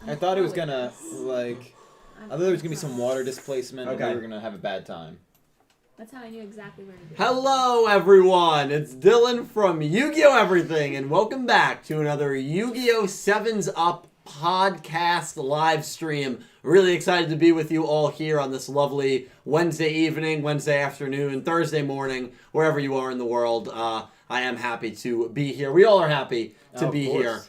I thought it was gonna like. I thought there was gonna be some water displacement, and we were gonna have a bad time. That's how I knew exactly where to go. Hello, everyone. It's Dylan from Yu-Gi-Oh! Everything, and welcome back to another Yu-Gi-Oh! 7's Up podcast live stream. Really excited to be with you all here on this lovely Wednesday evening, Wednesday afternoon, Thursday morning, wherever you are in the world. I am happy to be here. We all are happy to be here.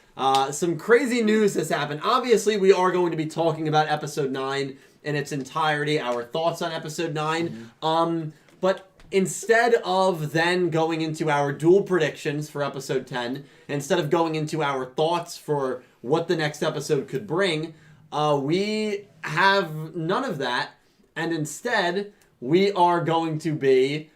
Some crazy news has happened. Obviously, we are going to be talking about Episode 9 in its entirety, our thoughts on Episode 9. But instead of then going into our duel predictions for Episode 10, instead of going into our thoughts for what the next episode could bring, we have none of that. And instead, we are going to be...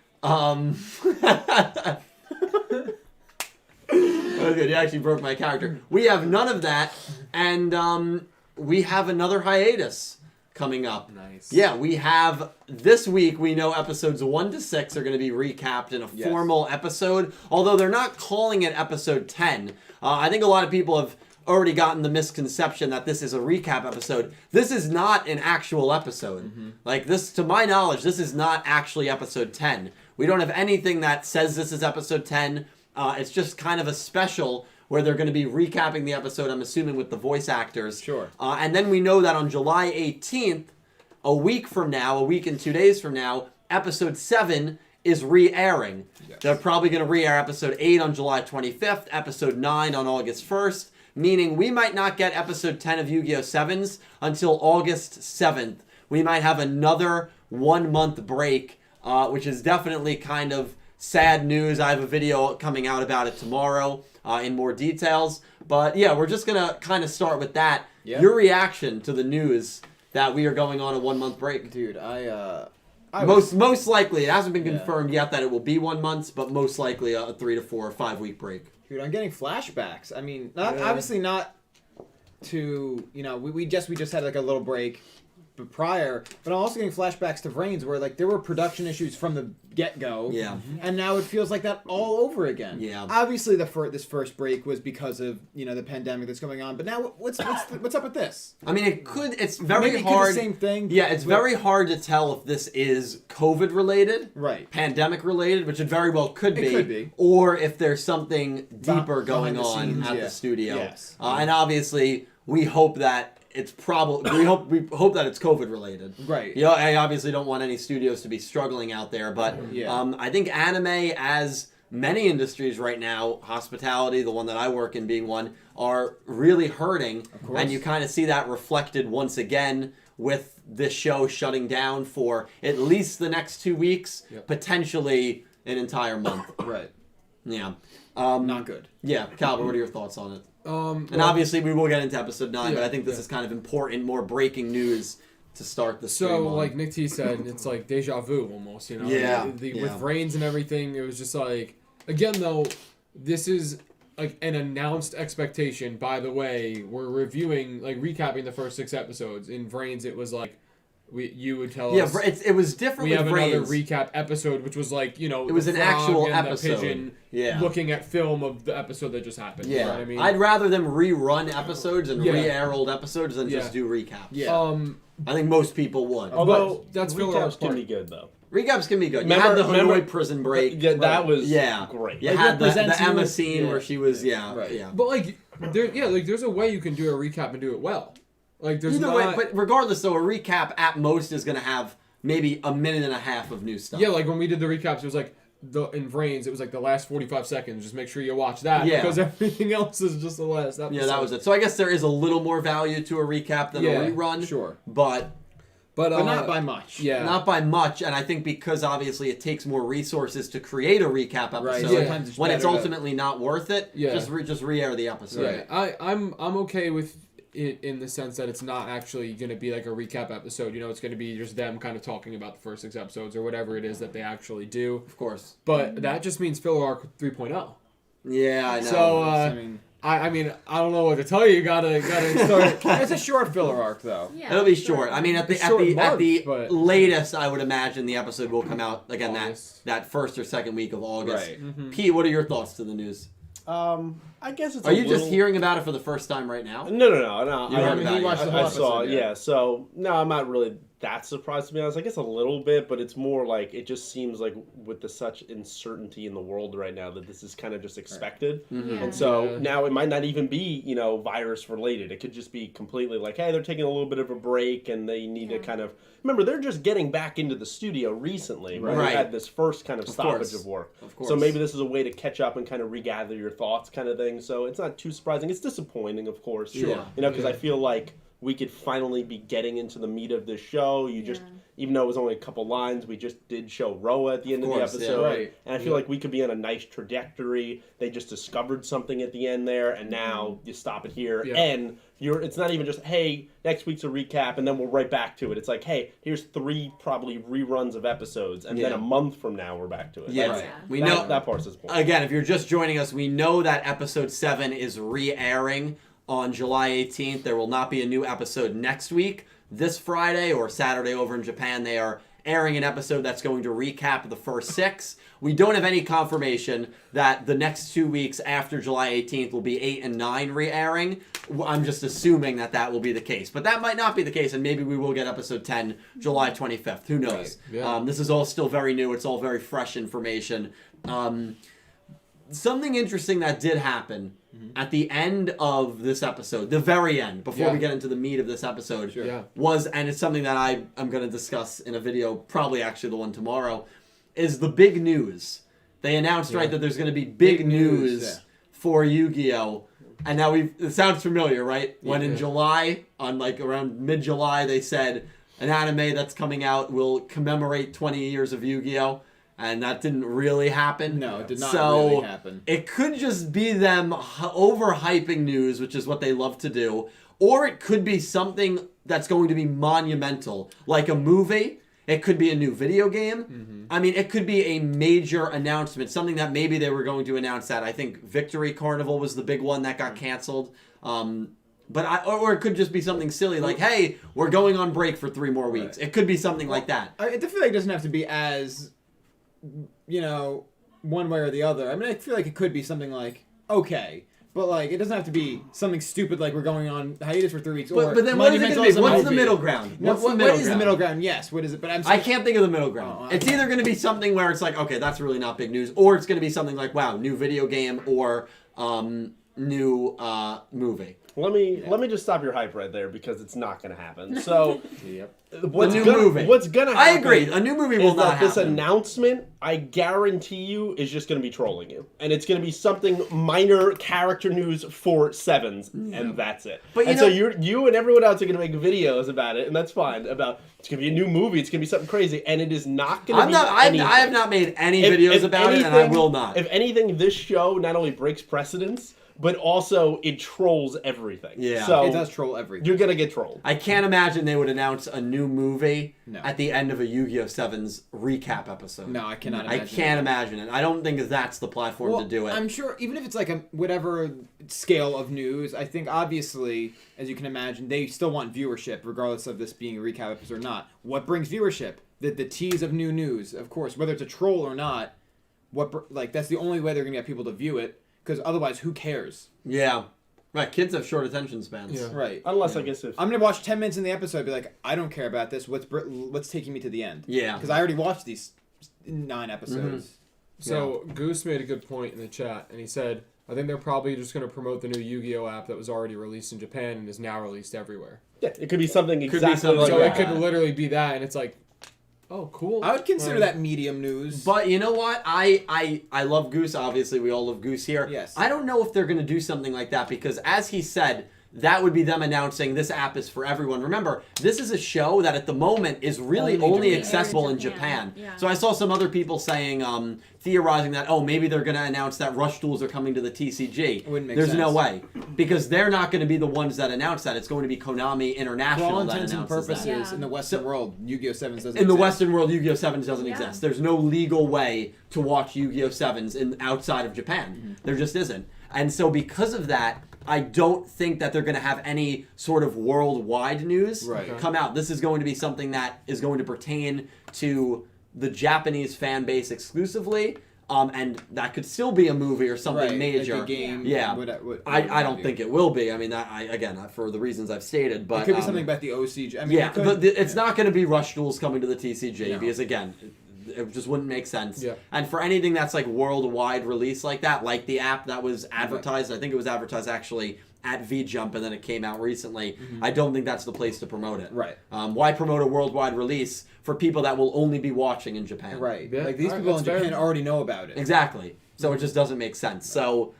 Oh, good. You actually broke my character. We have none of that, and we have another hiatus coming up. Nice. Yeah, we have this week. We know episodes 1 to 6 are going to be recapped in a formal episode, although they're not calling it episode 10. I think a lot of people have already gotten the misconception that this is a recap episode. This is not an actual episode. Like this, to my knowledge, this is not actually episode 10. We don't have anything that says this is episode 10. It's just kind of a special where they're going to be recapping the episode, I'm assuming, with the voice actors. Sure. And then we know that on July 18th, a week and 2 days from now, episode 7 is re-airing. Yes. They're probably going to re-air episode 8 on July 25th, episode 9 on August 1st, meaning we might not get episode 10 of Yu-Gi-Oh! 7s until August 7th. We might have another 1 month break, which is definitely kind of sad news. I have a video coming out about it tomorrow in more details. But yeah, we're just going to kind of start with that. Yep. Your reaction to the news that we are going on a 1 month break. Dude, most likely, it hasn't been confirmed yet that it will be 1 month, but most likely a 3 to 4 or 5 week break. Dude, I'm getting flashbacks. I mean, obviously not to, we just had like a little break prior, but I'm also getting flashbacks to Vrains where like there were production issues from the get-go, and now it feels like that all over again. Yeah, obviously this first break was because of the pandemic that's going on, but now what's up with this? I mean, it's very hard. The same thing. Yeah, it's very hard to tell if this is COVID related, right? Pandemic related, which it very well could be, or if there's something deeper going on at the studio. Yes, and obviously we hope that. It's probably we hope that it's COVID related, right? I obviously don't want any studios to be struggling out there, but I think anime, as many industries right now, hospitality, the one that I work in being one, are really hurting, and you kind of see that reflected once again with this show shutting down for at least the next 2 weeks, potentially an entire month. Right. Yeah. Not good. Yeah, Calvin, what are your thoughts on it? And obviously we will get into episode 9, but I think this is kind of important, more breaking news to start the stream on. Like Nick T said, it's like deja vu almost, With Vrains and everything, it was just like, again though, this is like an announced expectation. By the way, we're recapping the first 6 episodes. In Vrains, it was like, you would tell us. Yeah, it was different. We with have Vrains. Another recap episode, which was like, it was an actual episode. The pigeon looking at film of the episode that just happened. Yeah, you know what I mean? I'd rather them rerun episodes and re-air old episodes than just do recaps. Yeah. I think most people would. Although that's recaps can be good though. Recaps can be good. You had the Hanoi prison break. Yeah, that was great. You had the Emma scene where she was But there's a way you can do a recap and do it well. Like there's either way, but regardless, though, a recap at most is going to have maybe a minute and a half of new stuff. Yeah, like when we did the recaps, it was like in Vrains, it was like the last 45 seconds. Just make sure you watch that because everything else is just the last episode. Yeah, that was it. So I guess there is a little more value to a recap than a rerun. Sure, but not by much. Yeah, not by much. And I think because obviously it takes more resources to create a recap episode. Right. When it's ultimately not worth it, just re-air the episode. Right. I'm okay with it in the sense that it's not actually going to be like a recap episode. It's going to be just them kind of talking about the first 6 episodes or whatever it is that they actually do. Of course. But that just means filler arc 3.0. Yeah, I know. So, I mean, I don't know what to tell you. You gotta start. It's a short filler arc, though. Yeah, it'll be short. I mean, at the but latest, I would imagine the episode will come out again that first or second week of August. Right. Pete, what are your thoughts to the news? I guess it's. Are you just hearing about it for the first time right now? No. You heard about it. He watched the whole I saw. episode, Yeah. So no, I'm not really that surprised to be honest. I guess a little bit, but it's more like it just seems like with the such uncertainty in the world right now that this is kind of just expected, and so now it might not even be virus related. It could just be completely like, hey, they're taking a little bit of a break and they need to kind of remember they're just getting back into the studio recently, right? They had this first kind of stoppage of work, so maybe this is a way to catch up and kind of regather your thoughts, kind of thing. So it's not too surprising. It's disappointing, of course, because I feel like we could finally be getting into the meat of this show. Even though it was only a couple lines, we just did show Roa at the end of the episode. And I feel like we could be on a nice trajectory. They just discovered something at the end there, and now you stop it here. And it's not even just, hey, next week's a recap, and then we'll right back to it. It's like, hey, here's 3 probably reruns of episodes, and then a month from now we're back to it. Yeah, we know that part's this point. Again, if you're just joining us, we know that episode 7 is re-airing on July 18th. There will not be a new episode next week. This Friday or Saturday over in Japan, they are airing an episode that's going to recap the first 6. We don't have any confirmation that the next 2 weeks after July 18th will be 8 and 9 re-airing. I'm just assuming that will be the case. But that might not be the case, and maybe we will get episode 10 July 25th. Who knows? This is all still very new. It's all very fresh information. Something interesting that did happen at the end of this episode, the very end, before we get into the meat of this episode, was, and it's something that I'm going to discuss in a video, probably actually the one tomorrow, is the big news. They announced, right, that there's going to be big news for Yu-Gi-Oh! And now it sounds familiar, right? When in July, on like around mid-July, they said an anime that's coming out will commemorate 20 years of Yu-Gi-Oh! And that didn't really happen. No, it did not really happen. It could just be them overhyping news, which is what they love to do. Or it could be something that's going to be monumental, like a movie. It could be a new video game. I mean, it could be a major announcement, something that maybe they were going to announce that. I think Victory Carnival was the big one that got canceled. Or it could just be something silly like, hey, we're going on break for 3 more weeks. It could be something like that. I feel like it doesn't have to be as, one way or the other. I mean, I feel like it could be something like, okay, but like it doesn't have to be something stupid like we're going on hiatus for 3 weeks. But then what is it going to be? What's the middle ground? What is the middle ground? Yes, what is it? But I can't think of the middle ground. It's either going to be something where it's like, okay, that's really not big news, or it's going to be something like, wow, new video game or new movie. Let me just stop your hype right there because it's not going to happen. So, What's going to happen? I agree. A new movie will not happen. This announcement, I guarantee you, is just going to be trolling you, and it's going to be something minor character news for Sevens, and that's it. But so you and everyone else are going to make videos about it, and that's fine. About it's going to be a new movie. It's going to be something crazy, and it is not going to be. I have not made any videos about it, and I will not. If anything, this show not only breaks precedence, but also it trolls everything. Yeah, so it does troll everything. You're gonna get trolled. I can't imagine they would announce a new movie at the end of a YuGiOh Sevens recap episode. No, I cannot imagine. I can't imagine it. I don't think that's the platform to do it. I'm sure, even if it's like a whatever scale of news, I think obviously, as you can imagine, they still want viewership, regardless of this being a recap episode or not. What brings viewership? The tease of new news, of course, whether it's a troll or not. That's the only way they're gonna get people to view it. Because otherwise, who cares? Yeah. Right, kids have short attention spans. Yeah. Right. Unless, I guess, if... I'm going to watch 10 minutes in the episode and be like, I don't care about this. What's taking me to the end? Yeah. Because I already watched these 9 episodes. So, Goose made a good point in the chat, and he said, I think they're probably just going to promote the new Yu-Gi-Oh! App that was already released in Japan and is now released everywhere. Yeah, it could be something exactly like that. So it could literally be that, and it's like, oh, cool. I would consider that medium news. But you know what? I love Goose. Obviously, we all love Goose here. Yes. I don't know if they're going to do something like that because, as he said, that would be them announcing this app is for everyone. Remember, this is a show that at the moment is really only accessible in Japan. Yeah. So I saw some other people saying, theorizing that, maybe they're going to announce that Rush Duels are coming to the TCG. It wouldn't make There's sense. no way. Because they're not going to be the ones that announce that. It's going to be Konami International for all that intents and announces purposes, that. in the Western world, YuGiOh 7s doesn't In the exist. Western world, YuGiOh 7s doesn't exist. There's no legal way to watch YuGiOh 7s outside of Japan. There just isn't. And so because of that, I don't think that they're going to have any sort of worldwide news come out. This is going to be something that is going to pertain to the Japanese fan base exclusively. And that could still be a movie or something major. Like a game. Yeah. I don't think it will be. I mean, again, for the reasons I've stated. But it could be something about the OCG. I mean, it's not going to be Rush Duels coming to the TCG because, again, it just wouldn't make sense. Yeah. And for anything that's like worldwide release like that, like the app that was advertised, I think it was advertised actually at VJump and then it came out recently, I don't think that's the place to promote it. Right. Why promote a worldwide release for people that will only be watching in Japan? Right. Yeah. Like these people in Japan already know about it. Exactly. So it just doesn't make sense. So,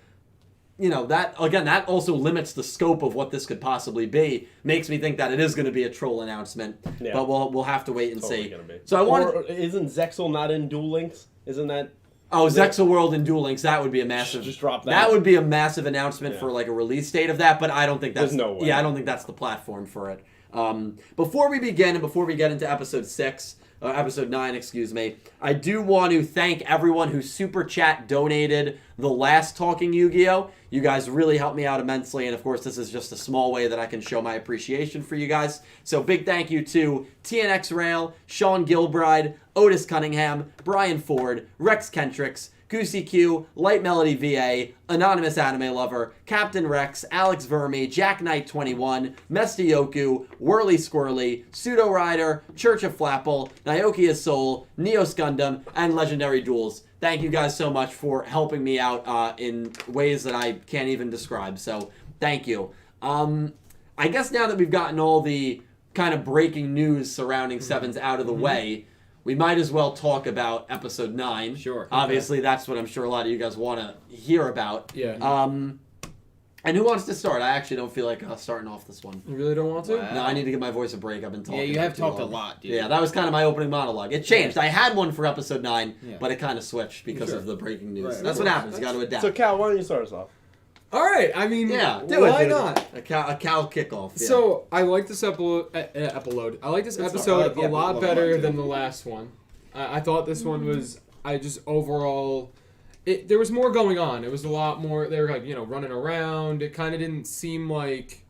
that also limits the scope of what this could possibly be. Makes me think that it is going to be a troll announcement. Yeah. But we'll have to wait and see. So isn't Zexel not in Duel Links? Isn't that? Oh, Zexel World and Duel Links, that would be a massive... Just drop that. That would be a massive announcement for like a release date of that, but I don't think that's... There's no way. Yeah, I don't think that's the platform for it. Before we begin, and before we get into episode 9, excuse me, I do want to thank everyone who Super Chat donated the last Talking Yu-Gi-Oh! You guys really helped me out immensely, and of course this is just a small way that I can show my appreciation for you guys. So big thank you to TNX Rail, Sean Gilbride, Otis Cunningham, Brian Ford, Rex Kentrix, Goosey Q, Light Melody VA, Anonymous Anime Lover, Captain Rex, Alex Vermi, Jack Knight 21, Mestioku, Whirly Squirly, Pseudo Rider, Church of Flapple, Naokia Soul, Neos Gundam, and Legendary Duels. Thank you guys so much for helping me out in ways that I can't even describe. So thank you. I guess now that we've gotten all the kind of breaking news surrounding Sevens out of the way, we might as well talk about episode 9. Sure. Obviously, that's what I'm sure a lot of you guys want to hear about. Yeah. And who wants to start? I actually don't feel like starting off this one. You really don't want to? No, I need to give my voice a break. I've been talking. Yeah, you have talked long. a lot, dude. Yeah, that was kind of my opening monologue. It changed. I had one for episode 9, but it kind of switched because of the breaking news. Right. That's what happens. You got to adapt. So, Cal, why don't you start us off? All right. I mean, why not? A Cal kickoff. Yeah. So, I like this episode. I like this episode a lot better than the last one. I thought this one was... overall... there was more going on. It was a lot more. They were like, running around. It kind of didn't seem like,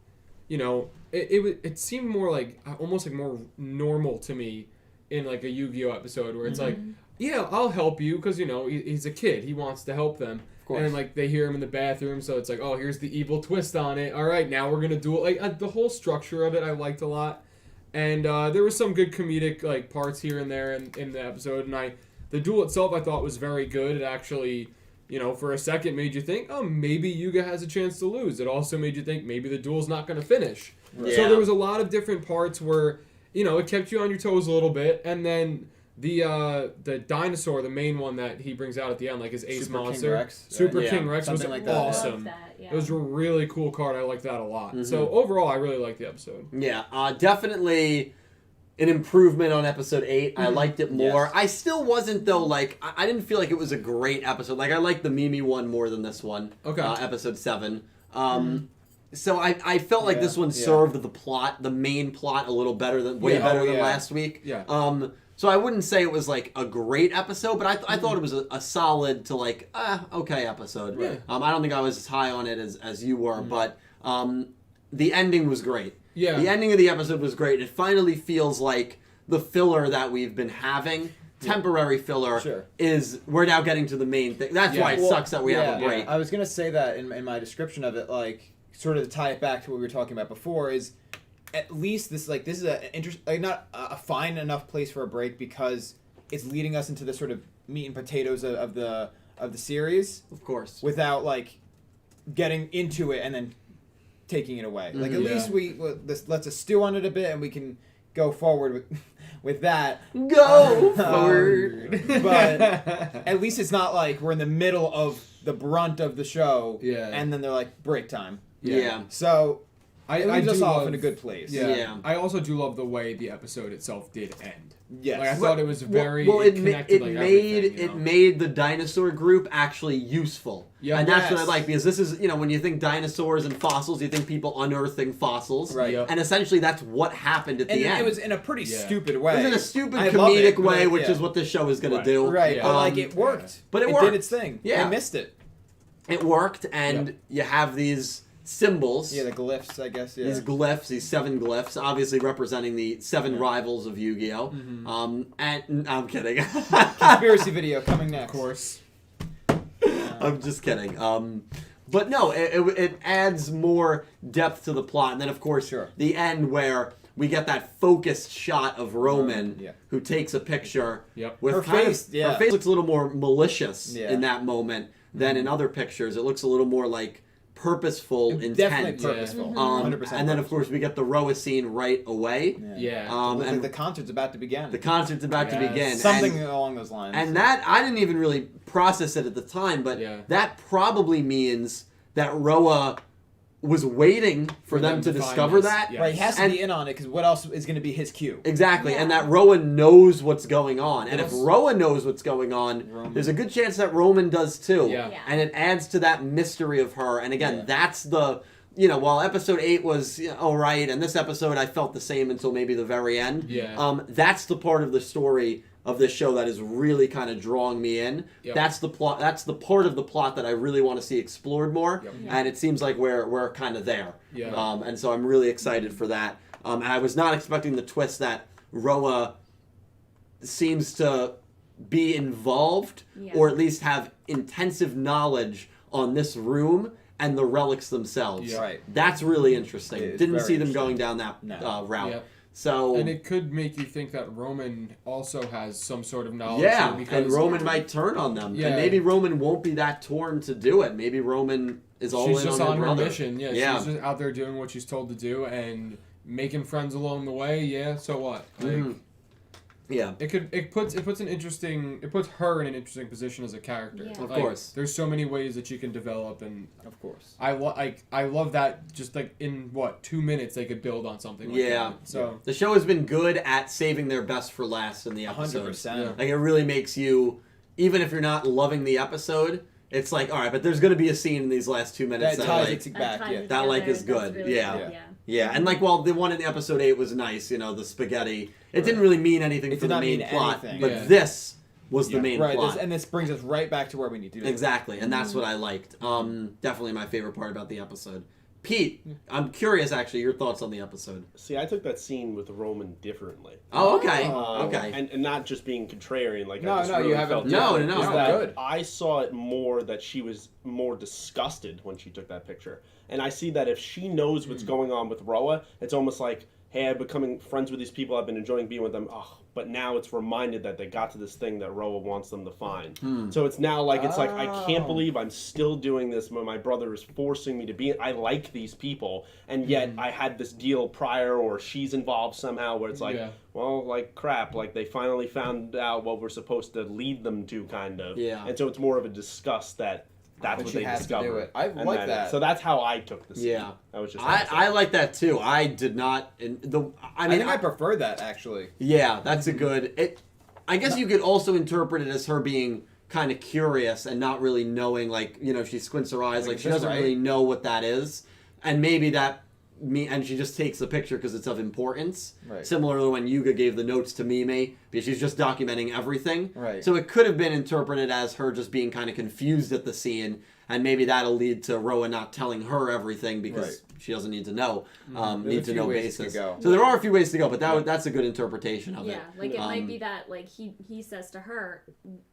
it seemed more like almost like more normal to me in like a Yu-Gi-Oh episode where it's like, yeah, I'll help you because he's a kid. He wants to help them. And like they hear him in the bathroom, so it's like, oh, here's the evil twist on it. All right, now we're gonna do it. Like the whole structure of it, I liked a lot, and there was some good comedic like parts here and there in the episode, and the duel itself, I thought was very good. It actually, for a second made you think, oh, maybe Yuga has a chance to lose. It also made you think maybe the duel's not going to finish. Right. So there was a lot of different parts where, it kept you on your toes a little bit. And then the dinosaur, the main one that he brings out at the end, like his ace Super monster. King Rex. Super King Rex was like that. awesome. It was a really cool card. I liked that a lot. So overall, I really liked the episode. Yeah, definitely... an improvement on episode 8. I liked it more. Yes. I still wasn't, though, like... I didn't feel like it was a great episode. Like, I liked the Mimi one more than this one. Okay. Episode 7. So I felt like this one served the main plot, a little better than... way better than last week. Yeah. So I wouldn't say it was, like, a great episode, but I thought it was a solid to, like, okay episode. Right. I don't think I was as high on it as you were, but the ending was great. Yeah. The ending of the episode was great. It finally feels like the filler that we've been having, temporary filler, is we're now getting to the main thing. That's why it sucks that we have a break. I was going to say that in my description of it, like, sort of to tie it back to what we were talking about before, is at least this is not a fine enough place for a break because it's leading us into the sort of meat and potatoes of the series. Of course. Without, like, getting into it and then taking it away. Like, at least this lets us stew on it a bit and we can go forward with that. Go forward. But at least it's not like we're in the middle of the brunt of the show and then they're like, break time. Yeah. So it leaves us off in a good place. Yeah. I also do love the way the episode itself did end. Yes. Like, I thought it was very it made the dinosaur group actually useful. Yeah. And that's what I like, because this is, when you think dinosaurs and fossils, you think people unearthing fossils. Right. Yep. And essentially that's what happened at the end. It was in a pretty stupid way. It was in a stupid comedic way, which is what this show is going to do. Right. But like it worked. But it did its thing. Yeah. They missed it. It worked, and you have these symbols. Yeah, the glyphs, I guess. Yeah. These glyphs, these 7 glyphs, obviously representing the 7 rivals of Yu-Gi-Oh. And I'm kidding. Conspiracy video coming next. Of course. I'm just kidding. But no, it adds more depth to the plot. And then, of course, the end where we get that focused shot of Roman who takes a picture with her face. Her face looks a little more malicious in that moment than in other pictures. It looks a little more like purposeful, intent. Definitely purposeful. 100%. And then, of course, we get the Roa scene right away. And the concert's about to begin. The concert's about to begin. Something along those lines. And that, I didn't even really process it at the time, but that probably means that Roa was waiting for them to discover that. Right, he has to be in on it, because what else is going to be his cue? Exactly, and that Roa knows what's going on. And if Roa knows what's going on, there's a good chance that Roman does too. And it adds to that mystery of her. And again, that's the... while episode 8 was alright, and this episode I felt the same until maybe the very end. That's the part of the story of this show that is really kind of drawing me in. That's the plot. That's the part of the plot that I really want to see explored more. And it seems like we're kind of there. And so I'm really excited for that. And I was not expecting the twist that Roa seems to be involved, or at least have intensive knowledge on this room and the relics themselves. That's really interesting. Didn't see them going down that route. So, and it could make you think that Roman also has some sort of knowledge. And Roman might turn on them. And maybe Roman won't be that torn to do it. Maybe Roman is all she's in just on her brother. mission. She's just out there doing what she's told to do and making friends along the way. So what? It puts her in an interesting position as a character. Of course. There's so many ways that you can develop, and of course. I love that just like in 2 minutes they could build on something like that. So the show has been good at saving their best for last in the episode. 100%. Like it really makes you, even if you're not loving the episode, it's like, all right, but there's going to be a scene in these last 2 minutes that is good. Really Yeah, and like, well, the one in episode 8 was nice, the spaghetti. It didn't really mean anything for the main plot, but this was the main plot. And this brings us right back to where we need to be. Exactly, and that's what I liked. Definitely my favorite part about the episode. Pete, I'm curious, actually, your thoughts on the episode. See, I took that scene with Roman differently. Oh, okay. Okay. And not just being contrarian. Like no, I just no, really you haven't. No, good. I saw it more that she was more disgusted when she took that picture. And I see that if she knows what's going on with Roa, it's almost like, hey, I'm becoming friends with these people. I've been enjoying being with them. Oh, but now it's reminded that they got to this thing that Roa wants them to find. So it's now like, it's like, I can't believe I'm still doing this when my brother is forcing me to be. I like these people. And yet I had this deal prior, or she's involved somehow, where it's like, well, like crap. Like they finally found out what we're supposed to lead them to, kind of. And so it's more of a disgust that that's what they discovered. I like that. So that's how I took the scene. Yeah. That was just I like that too. I did not. I think I prefer that, actually. Yeah, that's a good. I guess you could also interpret it as her being kind of curious and not really knowing, like, she squints her eyes, like she doesn't really know what that is, and maybe that. And she just takes the picture because it's of importance. Similar to when Yuga gave the notes to Mimi, because she's just documenting everything. So it could have been interpreted as her just being kind of confused at the scene, and maybe that'll lead to Roa not telling her everything because she doesn't need to know. Need to know basis. So there are a few ways to go, but that's a good interpretation of it. Yeah, like it might be that like he says to her,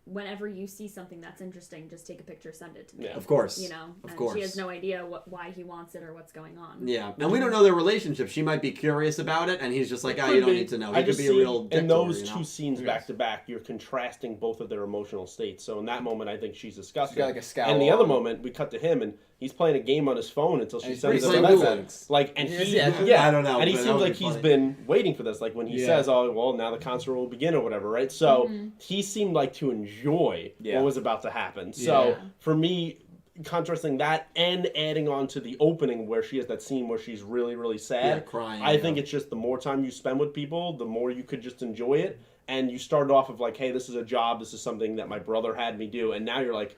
whenever you see something that's interesting, just take a picture, send it to me. Yeah. Of course. Of course. She has no idea why he wants it or what's going on. Yeah, and we don't know their relationship. She might be curious about it, and he's just like, you don't need to know. He could be a real dick in those to her, two scenes back to back, you're contrasting both of their emotional states. So in that moment, I think she's disgusted. She's got like a scowl. And the other moment, we cut to him, and he's playing a game on his phone until she sends him a message. Like, and I don't know. And he seems like he's been waiting for this. Like when he says, "Oh, well, now the concert will begin" or whatever, right? So he seemed like to enjoy what was about to happen. So for me, contrasting that and adding on to the opening where she has that scene where she's really, really sad, crying. I think it's just the more time you spend with people, the more you could just enjoy it. And you started off of like, hey, this is a job, this is something that my brother had me do, and now you're like,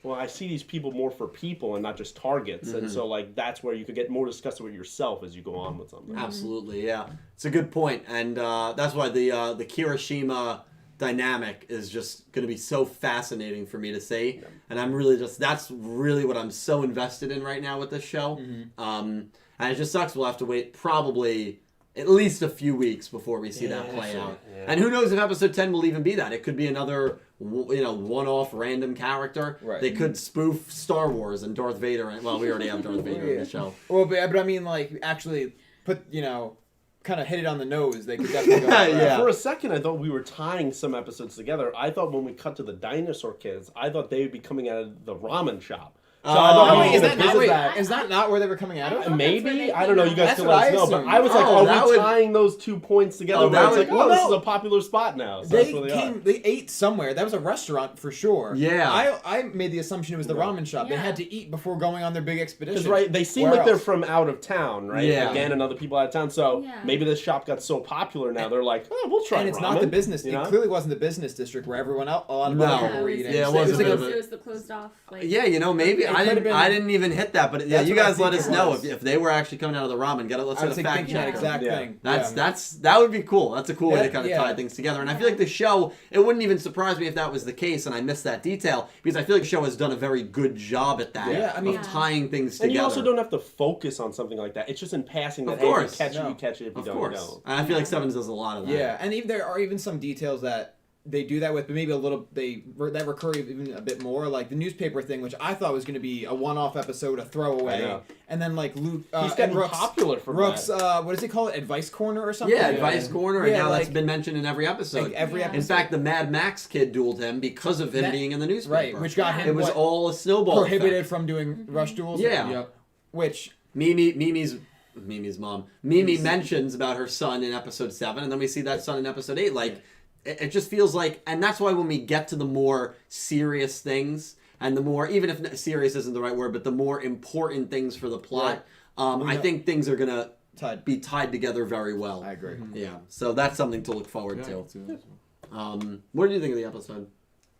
well, I see these people more for people and not just targets. And so, like, that's where you could get more disgusted with yourself as you go on with something. Absolutely, yeah. It's a good point. And that's why the Kirishima dynamic is just going to be so fascinating for me to see. And I'm really that's really what I'm so invested in right now with this show. And it just sucks. We'll have to wait probably at least a few weeks before we see that play out. And who knows if episode 10 will even be that. It could be another one-off random character. Right. They could spoof Star Wars and Darth Vader. Well, we already have Darth Vader in the show. Well, but I mean, like, actually put, kind of hit it on the nose. They could definitely go. Yeah. For a second, I thought we were tying some episodes together. I thought when we cut to the dinosaur kids, I thought they would be coming out of the ramen shop. So I thought wait, we is that not where they were coming out of? Maybe, I don't know. You guys That's can what let us I know. But assumed. I was like, Oh, are that we would- tying those 2 points together? Oh, Where that it's would- like, this no. is a popular spot now. So They that's where they ate somewhere. That was a restaurant for sure. Yeah. I made the assumption it was the ramen shop. They Yeah. had to eat before going on their big expedition. Because they seem Where like they're else? from out of town, right? Yeah. Again, and other people out of town. So Yeah. maybe this shop got so popular now. They're like, oh, we'll try. And it's ramen, not the business. you know? It clearly wasn't the business district where everyone else, a lot of No. other people were it was, eating. Yeah, it it wasn't was, a- it was the closed off. Like, Yeah, maybe It I could've been- didn't even hit that, but yeah, That's you what I guys let think us it know was. if they were actually coming out of the ramen. Let's I get was a fact thinking that check. exact Yeah. thing. That would be cool. That's a cool way to That- kind of yeah. tie things together. And I feel like the show, it wouldn't even surprise me if that was the case and I missed that detail, because I feel like the show has done a very good job at that. Yeah, I mean- of tying things And together. you also don't have to focus on something like that. It's just in passing that, Of hey, if course. you catch it, No. you catch it. If you Of don't, course. you don't. And I feel like Sevens does a lot of that. Yeah, and even there are even some details that they do that with, but maybe a little that recur even a bit more, like the newspaper thing, which I thought was going to be a one-off episode, a I throwaway, know. and then like Luke, He's and getting Rook's, popular for Rook's that. what does he call it, advice corner or something? Yeah, Advice Corner, and Yeah, now that's like- been mentioned in every episode. Like every Yeah. episode. In fact, the Mad Max kid dueled him because of him That- being in the newspaper. right, which got him It was what, all a snowball prohibited effect. from doing rush duels. Yeah. Yep. Which Mimi's mom. Mimi mentions about her son in episode 7, and then we see that son in episode 8. Like, it just feels like, and that's why when we get to the more serious things, and the more, even if serious isn't the right word, but the more important things for the plot, I think things are going to be tied together very well. I agree. Yeah, so that's something to look forward Yeah, to. too. What did you think of the episode?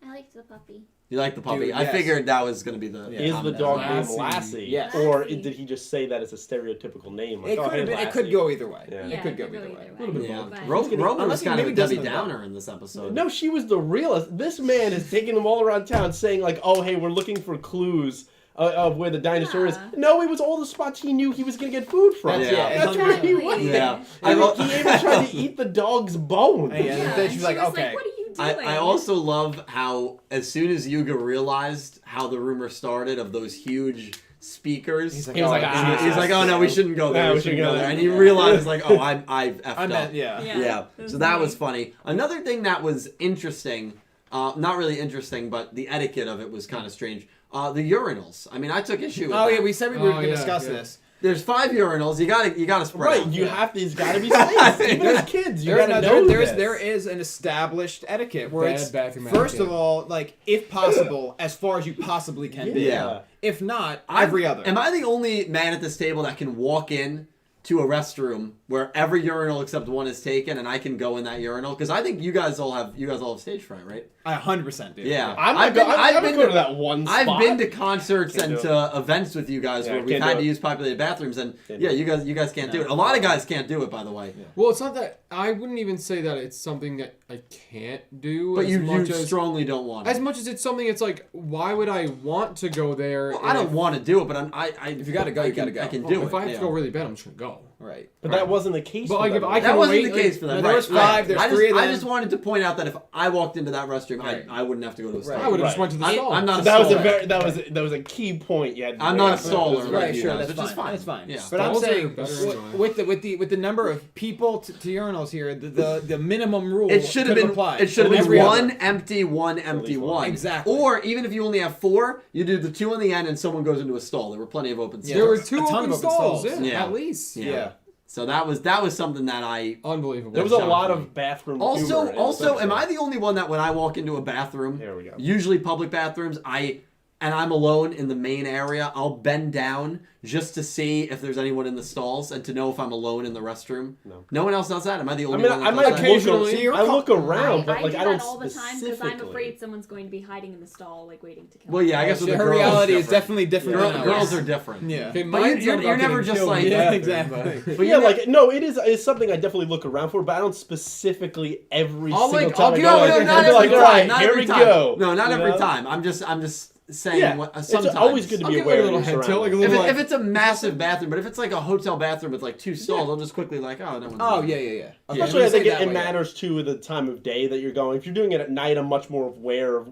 I liked the puppy. You like the puppy? Dude, I yes. figured that was going to be the... Yeah. Is the comment. dog named Lassie. Lassie? Yes. Or Lassie. did he just say that as a stereotypical name? Like, It oh, could hey, have been. It Lassie. could go either way. Yeah. It could go either way. Little bit Yeah. But- Roman was Unless he kind of a maybe Debbie doesn't- Downer in this episode. No, she was the realist. This man is taking them all around town saying, like, oh, hey, we're looking for clues of where the dinosaur is. Yeah. No, it was all the spots he knew he was going to get food from. That's- yeah, That's where he exactly. went. Yeah. I mean, he even tried to eat the dog's bone. Hey, Yeah, then and she's she like, was okay. like, what are you doing? I also love how, as soon as Yuga realized how the rumor started of those huge speakers, He's like, He was like, oh, ah. he's like, oh no, we shouldn't go there. Yeah, we shouldn't go there. And he realized, like, oh, I've effed I up. meant, yeah. Yeah. It was So that funny. was funny. Another thing that was interesting, not really interesting, but the etiquette of it was kind of strange. The urinals. I mean, I took issue with Oh that. yeah, we said we were going to yeah, discuss yeah. this. There's 5 urinals. You gotta spread Right, out. you have to. There's got to be space. Even as kids, you got to know this. there is an established etiquette where Bad it's bathroom first etiquette. of all, like if possible, as far as you possibly can be. Yeah. If not, every other. Am I the only man at this table that can walk in to a restroom where every urinal except one is taken, and I can go in that urinal? Because I think you guys all have stage fright, right? I 100% do. Yeah. I'm going to go to that one spot. I've been to concerts Can't and do to events with you guys Yeah, where we've can't had do to it. use populated bathrooms, and Can't yeah, do it. you guys can't do it. A lot of guys can't do it, by the way. Well, it's not that I wouldn't even say that it's something that I can't do. But as you much as, strongly don't want it. as much as it's something. It's like, why would I want to go there? Well, I don't if- want to do it, but If you gotta go, you gotta go. I can Well, do if it. I have yeah. to go really bad, I'm just gonna go. Right. But that wasn't the case. But, for like, them. if I That can wasn't wait, the case like- for them. No, there was 5, there's I 3 of them. just wanted to point out that if I walked into that restroom, Right. I wouldn't have to go to a stall. Right. I would have just Right. went to the stall. I'm not So a that was a staller. that was a key point. You had to I'm make. not a staller. Right, like you sure, guys, that's which is fine. That's fine. Yeah. But I'm Stalls are saying better with the number of people to urinals here, the minimum rule It should have could been. apply. It should have been Every one other. empty, one empty, least one. one. Exactly. Or even if you only have 4, you do the 2 on the end, and someone goes into a stall. There were plenty of open stalls. Yeah. There were A 2 ton open of open stalls. stalls. Yeah, Yeah. at least. Yeah. So that was something that I Unbelievable. There was a shocked lot me. of bathroom. also humor in this am I episode. the only one that when I walk into a bathroom, There we go. usually public bathrooms, and I'm alone in the main area, I'll bend down just to see if there's anyone in the stalls and to know if I'm alone in the restroom. No one else does that. Am I the I only mean, one that I does might that? look, Occasionally. I look around, but I like do I don't that all the time because I'm afraid someone's going to be hiding in the stall, like waiting to kill. Well, yeah, I guess with the her girls, reality is different. definitely different. Girl- than girls ours. are different. Yeah. Okay, But mine's you're not about never getting just killed like in the Yeah, bathroom, exactly. But yeah, like no, it's something I definitely look around for, but I don't specifically every I'll, single like, time I'll I go, go. like, Like, not I'll be every like, all right, not here every we time. go. No, not You every know? time. I'm just saying what sometimes. It's always good to I'll be give aware it a of little your head tilt, like a surroundings. little If it's a massive bathroom, but if it's like a hotel bathroom with like 2 stalls, I'll just quickly like, oh, no one's Oh there. yeah. Especially, I think Say that it way, matters too the time of day that you're going. If you're doing it at night, I'm much more aware of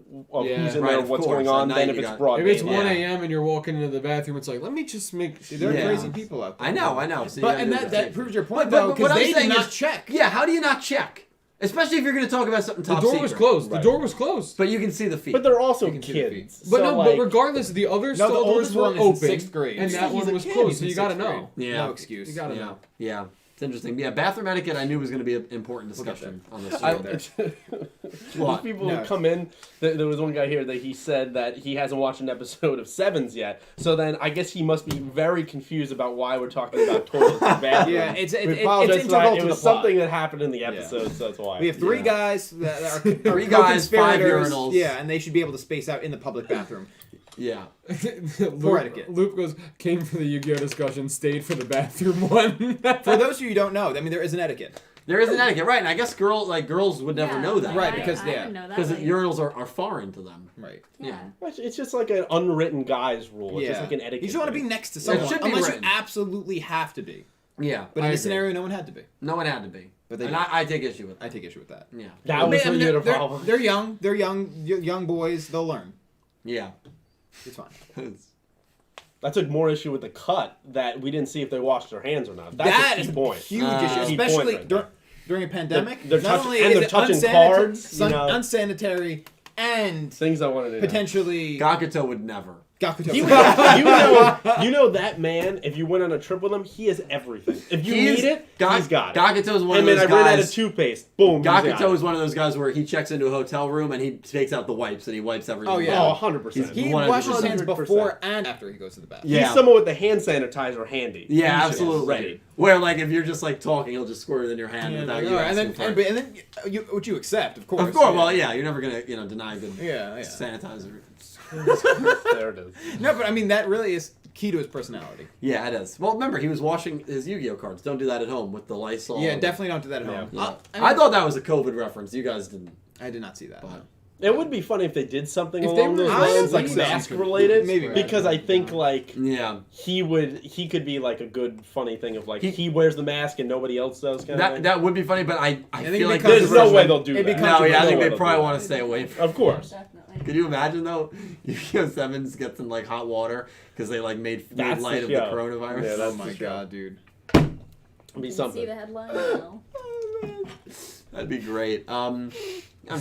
Yeah. who's in Right, there, of what's course. going At on, night than if you it's got- broad If it's daylight. 1 a.m. and you're walking into the bathroom, it's like, let me just make. Dude, there are Yeah. crazy people out there. I know. So you But gotta and do that that. proves your point But though, what because I'm they saying did not is- check. Yeah, how do you not check? Especially if you're going to talk about something The top door secret. was closed. Right. The door was closed. But you can see the feet. But they're also You can see the kids. But so, no, like, but regardless, the other the stall doors oldest were one is in open, 6th grade. and that He's one a was kid, closed. he's So in you gotta 6th know. grade. Yeah. No excuse. You gotta yeah. know. Yeah. It's interesting. Yeah, bathroom etiquette I knew was going to be an important discussion on this I, show. these What? people No. who come in, there was one guy here that he said that he hasn't watched an episode of Sevens yet. So then I guess he must be very confused about why we're talking about toilets and bathrooms. Yeah, it's We apologize it's for that. integral It to was the plot. something that happened in the episode, so that's why. We have 3 Yeah. guys that are 3 guys, 5 co-conspirators. urinals. Yeah, and they should be able to space out in the public bathroom. Yeah. For etiquette. Luke goes, came for the Yu-Gi-Oh discussion, stayed for the bathroom one. For those of you who don't know, I mean, there is an etiquette. There is an etiquette, right? And I guess girls would never know that. Right, because, I yeah. didn't know that, Because like, urinals are foreign to them. Right. yeah. It's just like an unwritten guy's rule. It's just like an etiquette. You just want to be thing. next to It someone, should be unless written. you absolutely have to be. Yeah. But I in this agree. scenario, no one had to be. No one had to be. But they And did. I take issue with that. I take issue with that. Yeah. That was I mean, the they're, problem. they're young. They're young boys. They'll learn. Yeah. It's fine. I took more issue with the cut that we didn't see if they washed their hands or not. That's That a is key a point. huge Uh, issue, key point especially right there. during a pandemic. They're Not touching- only and is they're it touching unsanitary, cards, you know. unsanitary, and Things I wanted to potentially Gakuto would never. Gakuto. you know that man, if you went on a trip with him, he has everything. If you need it, he's got it. Gakuto's one Hey of man, those I ran out of guys. toothpaste. Boom. he's got Gakuto it. is one of those guys where he checks into a hotel room and he takes out the wipes and he wipes everything. Oh, yeah. down. Oh, 100%. He 100%. washes his hands 100%. before and after he goes to the bathroom. Yeah. He's someone with the hand sanitizer handy. Yeah, He's just absolutely. ready. Where like if you're just like talking, he'll just squirt it in your hand Yeah, without like, you all right, asking for it. and then you, which you accept, of course. Of course, well, yeah, you're never gonna deny good Yeah. sanitizer. There it is. No, but I mean that really is key to his personality. Yeah, it is. Well, remember he was washing his Yu-Gi-Oh cards. Don't do that at home with the Lysol. Yeah, definitely don't do that at home. Yeah. I I thought that was a COVID reference. You guys didn't. I did not see that. But- It would be funny if they did something If they along were- those I lines, like think so. mask related. Maybe. Because I think like Yeah. he could be like a good funny thing of like he wears the mask and nobody else does kind of That thing. that would be funny, but I think feel it like becomes There's no way they'll do It that. becomes- No, yeah, I No think way they they'll probably do want that. to stay away from. Of course. Definitely. Could you imagine though? YuGiOh Sevens gets in like hot water because they like made That's light the of the show. coronavirus. Yeah, Oh that's my the show. god, dude. It'd be Can you something. see the headline? No. That'd be great. I'm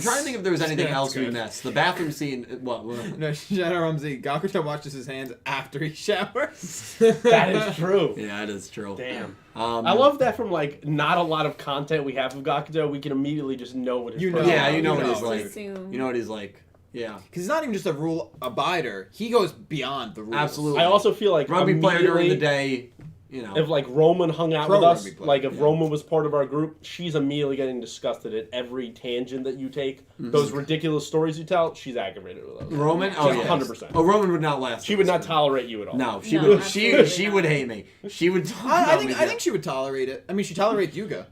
trying to think if there was anything That's else we good. missed. The bathroom scene. What? No, Shadow Rumsey. Gakuto washes his hands after he showers. That is true. Yeah, it is true. Damn. I I love that from like not a lot of content we have of Gakuto, we can immediately just know what his You know. Yeah, you know You what know. he's like. Assume. You know what he's like. Yeah, Because he's not even just a rule abider. He goes beyond the rules. absolutely. I also feel like Rugby player during the immediately- day. You know. If like Roman hung out Pro with us, rugby player, like if yeah. Roman was part of our group, she's immediately getting disgusted at every tangent that you take. Those ridiculous stories you tell, she's aggravated with those. Roman. Oh She's yeah. 100%. Oh, Roman would not last. She would not tolerate you at all. No, she No, would. absolutely She not. would hate me. She would. Talk I about think me, I think she would tolerate it. I mean, she tolerates Yuga.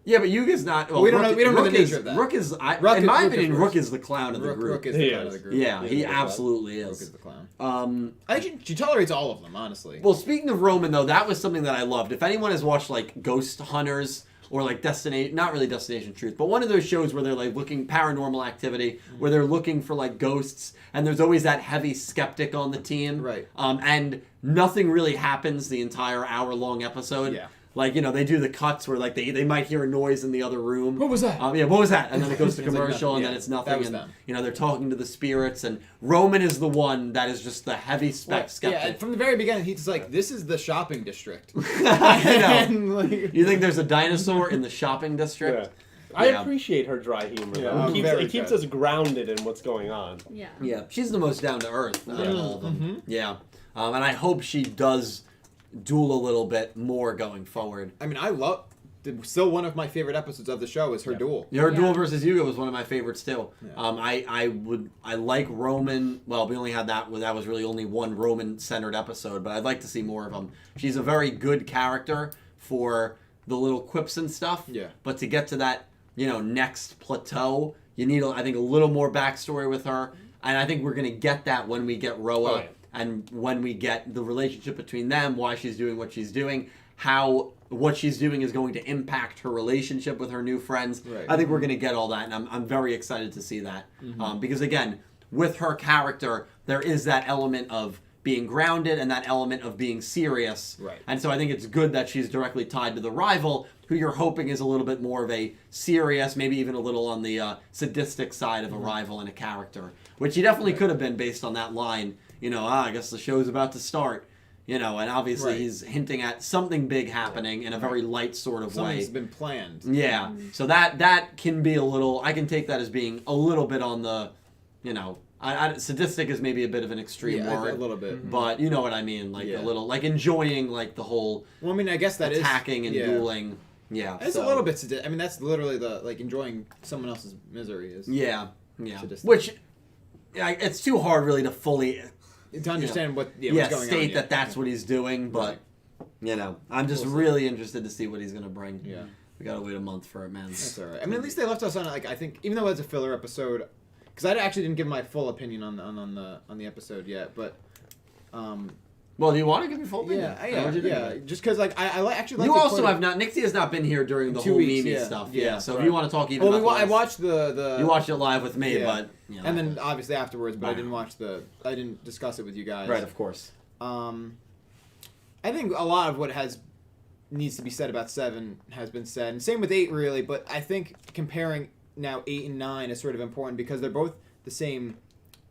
Yeah, but Yuga's not. Well, We don't know- Rook- we don't know the Rook nature is, of that. Rook is. Rook in is- my Rook is opinion, worse. Rook is the clown of the group. Rook is He the clown of is. the group. Yeah, he is the clown. absolutely Rook is. is the clown. Um, I think she tolerates all of them, honestly. well, speaking of Roman, though, that was something that I loved. If anyone has watched like Ghost Hunters or like Destination, not really Destination Truth, but one of those shows where they're like looking paranormal activity, where they're looking for like ghosts, and there's always that heavy skeptic on the team, Right. And nothing really happens the entire hour-long episode. Yeah. Like, you know, they do the cuts where like they might hear a noise in the other room. What was that? Yeah, what was that? And then it goes to It's like commercial, nothing. and Yeah, then it's that nothing. was And them. you know, they're talking to the spirits, and Roman is the one that is just the heavy skeptic. Yeah, from the very beginning, he's like, "This is the shopping district." I know. And, like, You think there's a dinosaur in the shopping district? Yeah. I Yeah. appreciate her dry humor. Yeah, though. I'm very It keeps good. us grounded in what's going on. Yeah. Yeah, she's the most down to earth out of all of them. Mhm. Yeah, and I hope she does duel a little bit more going forward. I mean, I love. Still, one of my favorite episodes of the show is her duel. Her Yeah. duel versus Yuga was one of my favorites too. Yeah. I like Roman. Well, we only had that. That was really only one Roman centered episode, but I'd like to see more of them. She's a very good character for the little quips and stuff. Yeah. But to get to that, next plateau, you need, I think, a little more backstory with her. And I think we're going to get that when we get Roa. Oh, yeah. And when we get the relationship between them, why she's doing what she's doing, how what she's doing is going to impact her relationship with her new friends. Right. I think we're going to get all that, and I'm very excited to see that. Because, again, with her character, there is that element of being grounded and that element of being serious. Right. And so I think it's good that she's directly tied to the rival, who you're hoping is a little bit more of a serious, maybe even a little on the sadistic side of a rival and a character, which he definitely could have been based on that line. I guess the show's about to start, and obviously he's hinting at something big happening in a very light sort of way. Something's been planned. Yeah, so that can be a little, I can take that as being a little bit on the, sadistic is maybe a bit of an extreme word. A little bit. But you know what I mean, a little, enjoying, the whole Well, I mean, I guess that is attacking and dueling. Yeah. It's a little bit sadistic. I mean, that's literally the, enjoying someone else's misery is. Yeah. Sadistic. Which, it's too hard really to fully... To understand what's going state on. That's what he's doing, but I'm just really interested to see what he's gonna bring. Yeah, we gotta wait a month for it, man. That's all right. I mean, at least they left us on I think even though it was a filler episode, because I actually didn't give my full opinion on the episode yet, but well, do you want to give me full opinion? Yeah. Just because I actually like. You also have not. Nixie has not been here during the whole Mimi stuff. Yeah. So if you want to talk even. Well, I watched the. You watched it live with me, but. And then obviously afterwards, but I didn't discuss it with you guys. Right, of course. I think a lot of what needs to be said about 7 has been said, and same with 8 really. But I think comparing now 8 and 9 is sort of important because they're both the same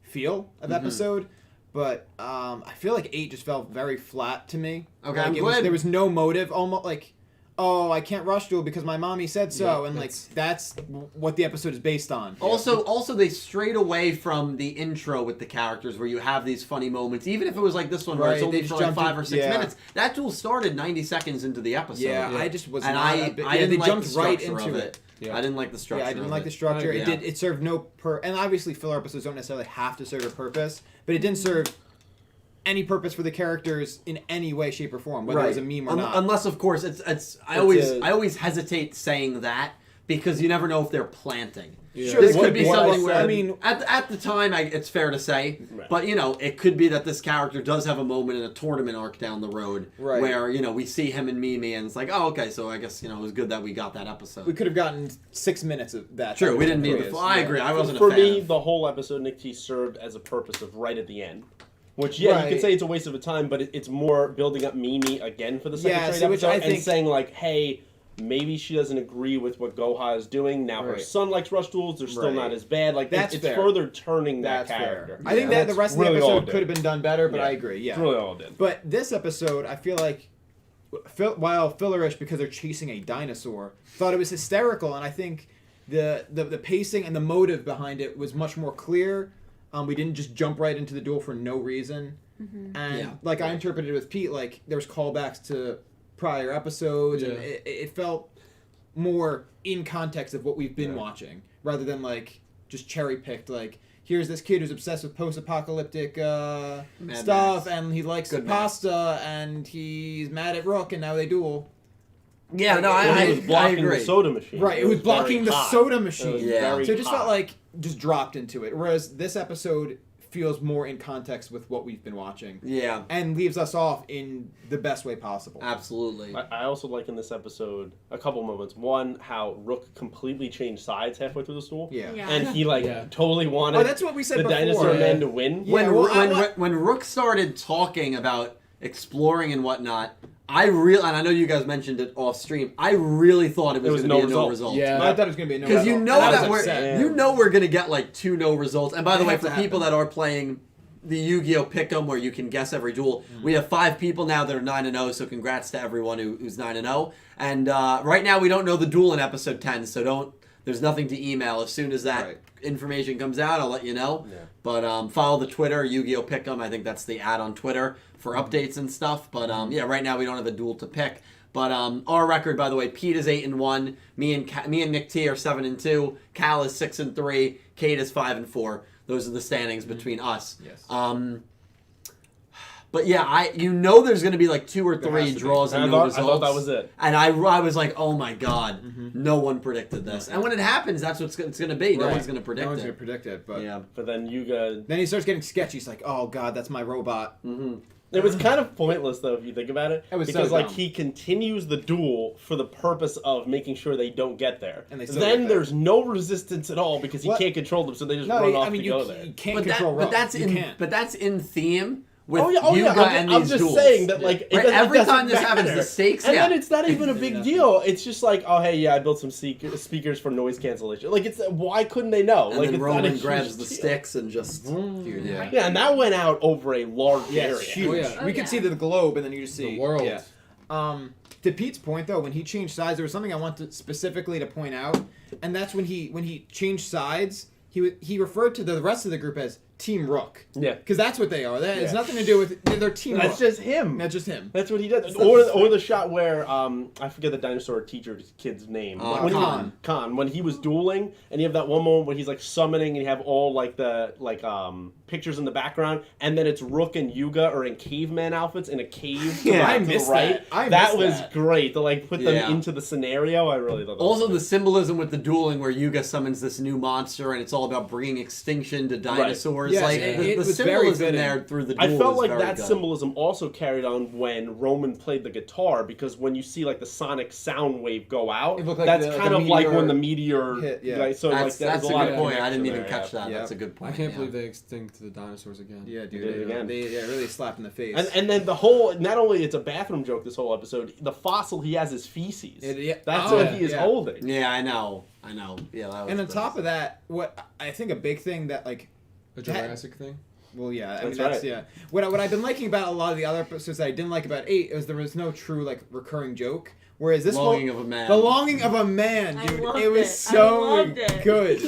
feel of episode. But I feel like 8 just felt very flat to me. Okay, I'm glad. There was no motive, almost like, oh, I can't rush Duel because my mommy said so, and that's what the episode is based on. Also, they strayed away from the intro with the characters where you have these funny moments, even if it was like this one where it's only for 5 or 6 minutes. That Duel started 90 seconds into the episode. Yeah, I just was and not. I didn't they like jumped the right structure into of it. Yeah. I didn't like the structure. Yeah, I didn't like the structure. Yeah. It served no and obviously filler episodes don't necessarily have to serve a purpose, but it didn't serve any purpose for the characters in any way, shape, or form, whether it was a meme or not. Unless, of course, I always hesitate saying that because you never know if they're planting. Yeah. Sure, this could be something where, I mean, at the time, it's fair to say, but it could be that this character does have a moment in a tournament arc down the road where we see him and Mimi, and it's like, oh, okay, so I guess it was good that we got that episode. We could have gotten 6 minutes of that. True, we didn't need the. I agree. I wasn't for a fan. me, the whole episode, Nick T served as a purpose of right at the end. Which, you could say it's a waste of a time, but it's more building up Mimi again for the second straight episode and saying, like, hey, maybe she doesn't agree with what Goha is doing. Now her son likes rush duels. They're still not as bad. Like, it's further turning that character. I think that the rest of the episode could have been done better, but I agree. Yeah. That's really all it did. But this episode, I feel like, while fillerish because they're chasing a dinosaur, thought it was hysterical, and I think the pacing and the motive behind it was much more clear. We didn't just jump right into the duel for no reason. And I interpreted it with Pete, like there was callbacks to prior episodes, and it felt more in context of what we've been watching, rather than just cherry picked. Like, here's this kid who's obsessed with post-apocalyptic stuff, and he likes pasta, and he's mad at Rook, and now they duel. Yeah, no, I was blocking agree. the soda machine. Right, it was blocking the soda machine. Yeah. So it just felt like just dropped into it. Whereas this episode feels more in context with what we've been watching. Yeah. And leaves us off in the best way possible. Absolutely. I also like in this episode a couple moments. One, how Rook completely changed sides halfway through the stool. Yeah. And he totally wanted that's what we said the before. dinosaur men to win. When Rook started talking about exploring and whatnot, and I know you guys mentioned it off stream, I really thought it was going to be a no result. Yeah, I thought it was going to be a no Because result. we're going to get 2 no results. And by the way, for people that are playing the Yu-Gi-Oh! Pick'em where you can guess every duel, we have 5 people now that are 9-0, so congrats to everyone who's 9-0. And right now we don't know the duel in episode 10, so there's nothing to email. As soon as that information comes out, I'll let you know. Yeah. But follow the Twitter, Yu-Gi-Oh! Pick'em. I think that's the ad on Twitter for updates and stuff. But right now we don't have a duel to pick. But our record, by the way, Pete is 8-1. Me and Nick T are 7-2. Cal is 6-3. Kate is 5-4. Those are the standings between us. Yes. But But yeah, there's going to be like 2 or 3 draws and no results. I thought that was it. And I was like, oh my god, no one predicted this. And when it happens, that's what it's going to be. No one's going to predict it. No one's going to predict it. But yeah. But then Yuga. Then he starts getting sketchy. He's like, oh god, that's my robot. It was kind of pointless though if you think about it. Was because so like dumb. he continues the duel for the purpose of making sure they don't get there. And they still then get there. there's no resistance at all because he can't control them, so they just run off to go there. You can't control but that's in theme with Yuga and I'm these just duels. saying that like Right? Every time this happens, matter. the stakes. And then it's not even a big deal. It's just like, oh hey, yeah, I built some speakers for noise cancellation. Like it's why couldn't they know? And like then it's Roman not a huge grabs the deal. sticks and just. Yeah, and that went out over a large area. huge. Oh, yeah. We could see the globe, and then you just see The world. Yeah. To Pete's point, though, when he changed sides, there was something I want to specifically to point out, and that's when he changed sides. He referred to the rest of the group as Team Rook. Yeah. Because that's what they are. That has nothing to do with their Team That's Rook. just him. That's just him. That's what he does. Or the shot where I forget the dinosaur teacher's kid's name. Khan. When he was dueling, and you have that one moment where he's like summoning, and you have all like the pictures in the background, and then it's Rook and Yuga are in caveman outfits in a cave. I to the missed right. that. That was great to like put them Yeah. into the scenario. I really thought that Also, was the good. symbolism with the dueling where Yuga summons this new monster and it's all about bringing extinction to dinosaurs. Yes, like it the was very symbolism fitting. there through the duel I felt is like very that good. symbolism also carried on when Roman played the guitar, because when you see like the sonic sound wave go out, It looked like that's the kind of like meteor when the meteor hit, yeah. right, so That's like a there's a lot good of point. I connection didn't even there, catch that. Yeah. That's a good point. I can't yeah. believe they extinct the dinosaurs again. Yeah, They dude. did it again. They really slapped in the face. And then the whole, not only it's a bathroom joke this whole episode, the fossil he has is feces. That's what he is holding. Yeah, I know. Yeah, that was And on top of that, what I think a big thing that like A Jurassic thing? Well, yeah, That's that's right. yeah. What I've been liking about a lot of the other episodes that I didn't like about 8 is there was no true like recurring joke. Whereas this Longing of a Man. the longing of a man, I dude, loved it was it. so I loved it. good.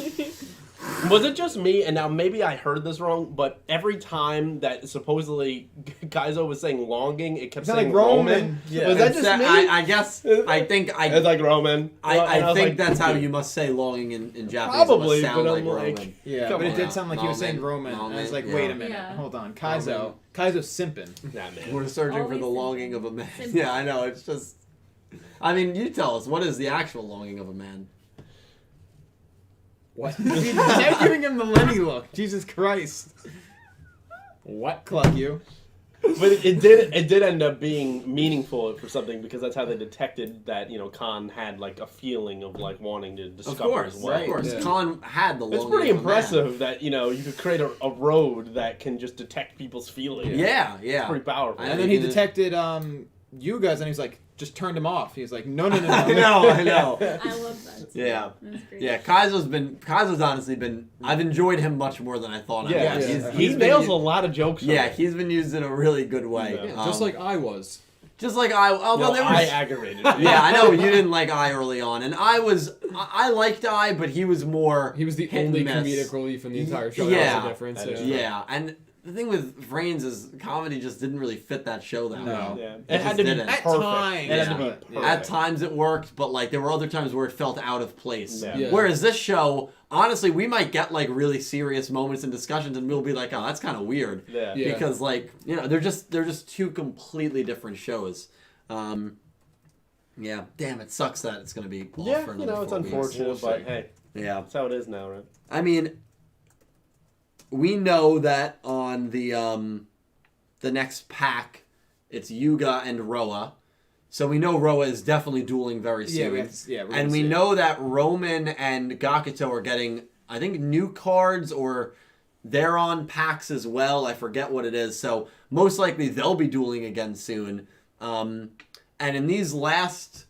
Was it just me, and now maybe I heard this wrong, but every time that supposedly Kaizo was saying longing, it kept It's not saying like Roman? Roman. Yeah. Was that just me? I guess. I think. It's like Roman. I was think like, that's how you must say longing in Japanese. Probably, it must sound but like I'm like- Roman. Yeah, Come but it on. did sound like he was saying Roman, Roman. I was like, yeah. wait a minute, Yeah. hold on, Kaizo's simping. Nah, man. We're searching for Always the simple. longing of a man. Simple. Yeah, I know. It's just. I mean, you tell us. What is the actual longing of a man? What? Now giving him the Lenny look. Jesus Christ. What? Cluck you. But it did end up being meaningful for something, because that's how they detected that Khan had like a feeling of like wanting to discover as well. Of course. Yeah. Khan had the longing It's pretty of a man. impressive that you could create a road that can just detect people's feelings. Yeah. It's pretty powerful. And then he detected Yuga's, and he's like, just turned him off. He's like, no. I know. I love that. Yeah. That's great. Yeah, Kaizo's honestly been. I've enjoyed him much more than I thought. Yeah, I would. yeah. he been nails a used- lot of jokes. Yeah, on it. he's been used in a really good way. Yeah. Just like I was. Just like I. Although No, there I was. aggravated. Yeah, I know you didn't like I early on, and I liked I, but he was more. He was the hit and only miss. comedic relief in the entire show. Yeah. That was the difference. That is Yeah, and the thing with Vrains is comedy just didn't really fit that show that No. well. Yeah. It It had to be just didn't. At perfect. times. It had to Yeah. be Yeah. perfect. At times it worked, but like there were other times where it felt out of place. Yeah. Yeah. Whereas this show, honestly, we might get like really serious moments and discussions, and we'll be like, "Oh, that's kind of weird," Yeah. Yeah. because like they're just two completely different shows. Yeah, damn, it sucks that it's gonna be off Yeah, for another it's 4 weeks. unfortunate, We'll but see. hey, Yeah, that's how it is now, right? I mean, we know that on the next pack, it's Yuga and Roa. So we know Roa is definitely dueling very soon. we're And gonna we see it. know that Roman and Gakuto are getting, I think, new cards, or they're on packs as well. I forget what it is. So most likely they'll be dueling again soon. And in these last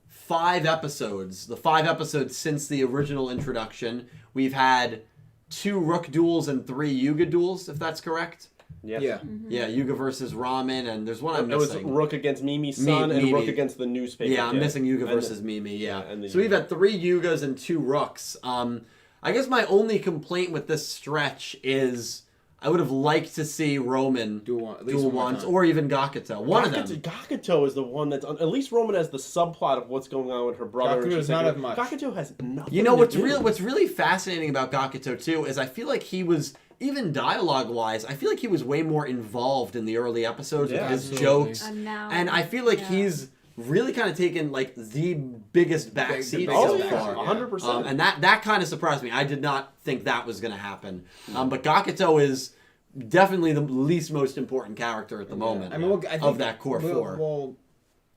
5 episodes, the 5 episodes since the original introduction, we've had 2 Rook duels and 3 Yuga duels, if that's correct. Yes. Yeah. Yeah, Yuga versus Ramen, and there's one I'm It was missing. Rook against Mimi's son and Mimi. Rook against the newspaper. Yeah, I'm kid. missing Yuga And versus Mimi, yeah. and the So we've Yuga. had 3 Yugas and 2 Rooks. I guess my only complaint with this stretch is I would have liked to see Roman Duel one- at least duel one more once, time. or even Gakuto. One of them. Gakuto is the one that's at least Roman has the subplot of what's going on with her brother. Gakuto and she's does not taking- have much. Gakuto has nothing. You know to what's do. really fascinating about Gakuto too is I feel like he was even dialogue-wise, I feel like he was way more involved in the early episodes with his absolutely. jokes. Now, And I feel like he's really kind of taken like the biggest backseat so far. 100%. And that kind of surprised me. I did not think that was going to happen. But Gakuto is definitely the least most important character at the moment I mean, I think of that core four. We'll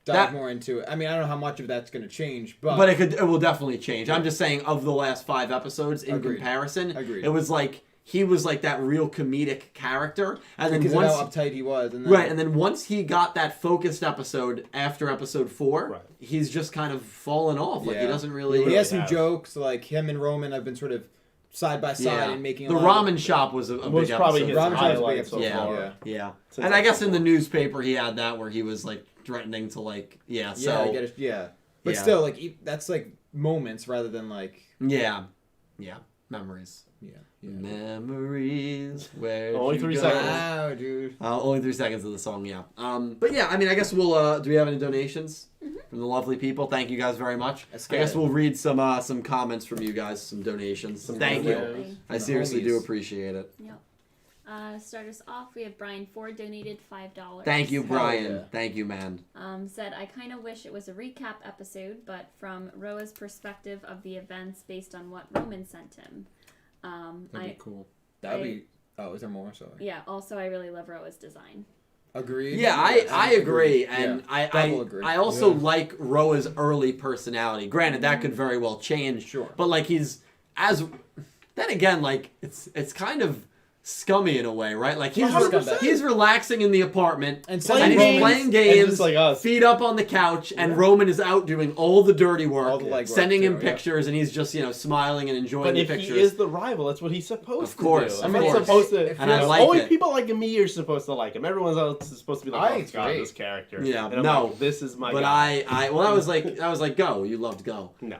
dive more into it. I mean, I don't know how much of that's going to change, but it will definitely change. I'm just saying, of the last 5 episodes in comparison, it was like he was like that real comedic character, and then because once of how uptight he was, and then, and then once he got that focused episode after episode 4, he's just kind of fallen off. Like he doesn't really. He has some jokes, like him and Roman have been sort of side by side and making. The ramen shop was a big probably episode. his highlight so far. Yeah. And I guess in the newspaper he had that where he was like threatening to like but still like that's like moments rather than like memories. Yeah. Memories. Where only 3 seconds. Wow, dude. Only 3 seconds of the song. Yeah. But yeah, I mean, I guess we'll. Do we have any donations from the lovely people? Thank you guys very much. I guess we'll read some comments from you guys, some donations. Thank you. I seriously do appreciate it. Yep. Start us off. We have Brian Ford donated $5. Thank you, Brian. Thank you, man. Said, I kind of wish it was a recap episode, but from Roa's perspective of the events based on what Roman sent him. That'd be cool. That'd be. Oh, is there more? Sorry. Yeah. Also, I really love Roa's design. Agreed. Yeah, I agree, and agree. I also like Roa's early personality. Granted, that could very well change. Sure. But like then again, like it's kind of scummy in a way, right? Like he's relaxing in the apartment and he's playing games, like us. feet up on the couch, and Roman is out doing all the dirty work, sending him pictures, and he's just smiling and enjoying the pictures. But if he is the rival, that's what he's supposed to do. Of course. Supposed to. And I like only it. people like me are supposed to like him. Everyone else is supposed to be like, oh god, this character. Yeah, and I'm like, this is my guy. I was like, Go. You loved Go. No.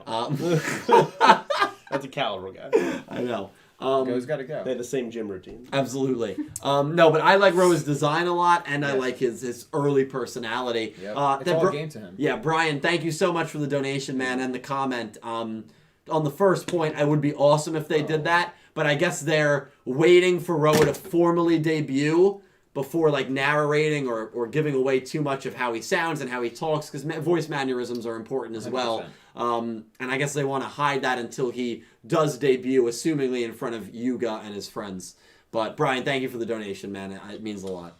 That's a caliber guy. I know. Go's gotta go. They have the same gym routine. Absolutely. No, but I like Roa's design a lot, and I like his early personality. Yep. It's all a game to him. Yeah, Brian, thank you so much for the donation, man, and the comment. On the first point, it would be awesome if they did that, but I guess they're waiting for Roa to formally debut before like narrating or giving away too much of how he sounds and how he talks, because voice mannerisms are important as 100%. Well. And I guess they want to hide that until he does debut, assumingly in front of YuGiOh and his friends. But Brian, thank you for the donation, man. It means a lot.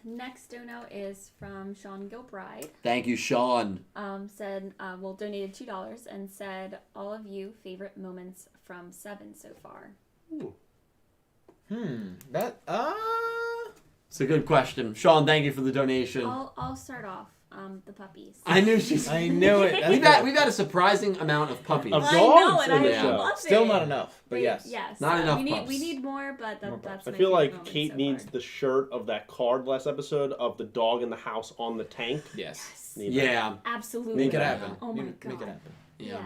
Next dono is from Sean Gilbride. Thank you, Sean. Said, donated $2 and said, all of you favorite moments from 7 so far. Ooh. It's a good question. Sean, thank you for the donation. I'll start off. The puppies. I knew it. We've had a surprising amount of puppies. Of dogs. I know, and I love it. Still not enough, but yes. Yes. Not enough pups. We need more, but that's I my feel like favorite moment Kate so needs far. the shirt of that card last episode of the dog in the house on the tank. Yes. Yeah. Absolutely. Make it happen. Oh my Make god. it happen. Yeah.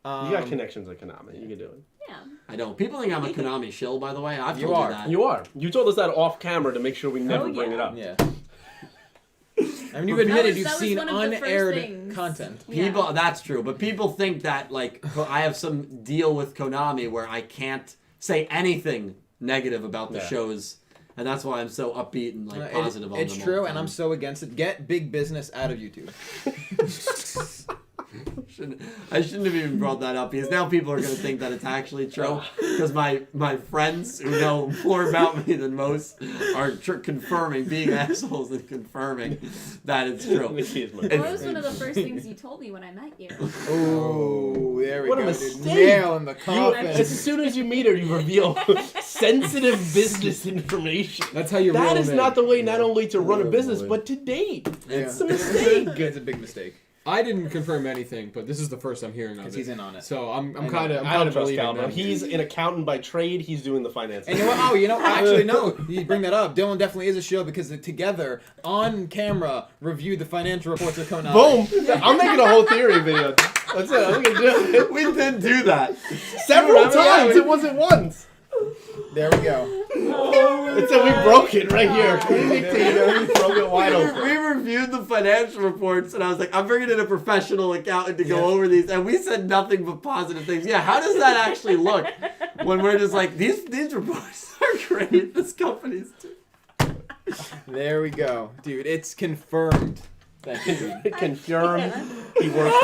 You got connections at Konami. You can do it. Yeah. I don't. People think I'm a Konami shill, by the way. I've told you that. You are. You told us that off camera to make sure we never bring it up. Yeah. I mean, you've admitted you've that was seen one of the first unaired things. content. People, that's true, but people think that like I have some deal with Konami where I can't say anything negative about the shows, and that's why I'm so upbeat and like positive on them. It's true, and I'm so against it. Get big business out of YouTube. I shouldn't have even brought that up because now people are going to think that it's actually true because my friends who know more about me than most are confirming, being assholes and confirming that it's true. That was one of the first things you told me when I met you. Oh, there we go. What a mistake. Nail in the coffin. As soon as you meet her, you reveal sensitive business information. That's how you That roll is in. not the way not only to run a business, but to date. It's a mistake. It's a big mistake. I didn't confirm anything, but this is the first I'm hearing of it. Because he's in on it. So I'm kind of believing believing him. He's an accountant by trade. He's doing the finance. And you know what? Actually, no. You bring that up. Dylan definitely is a shill because they together, on camera, reviewed the financial reports of Konami. Boom! I'm making a whole theory video. That's it. I'm gonna do it. We did do that Several times. It wasn't once. There we go. It said we broke it right here. We broke it wide open. We reviewed the financial reports, and I was like, I'm bringing in a professional accountant to go over these, and we said nothing but positive things. Yeah, how does that actually look when we're just like, these reports are great, this company's too. There we go. Dude, it's confirmed. Confirmed. He works.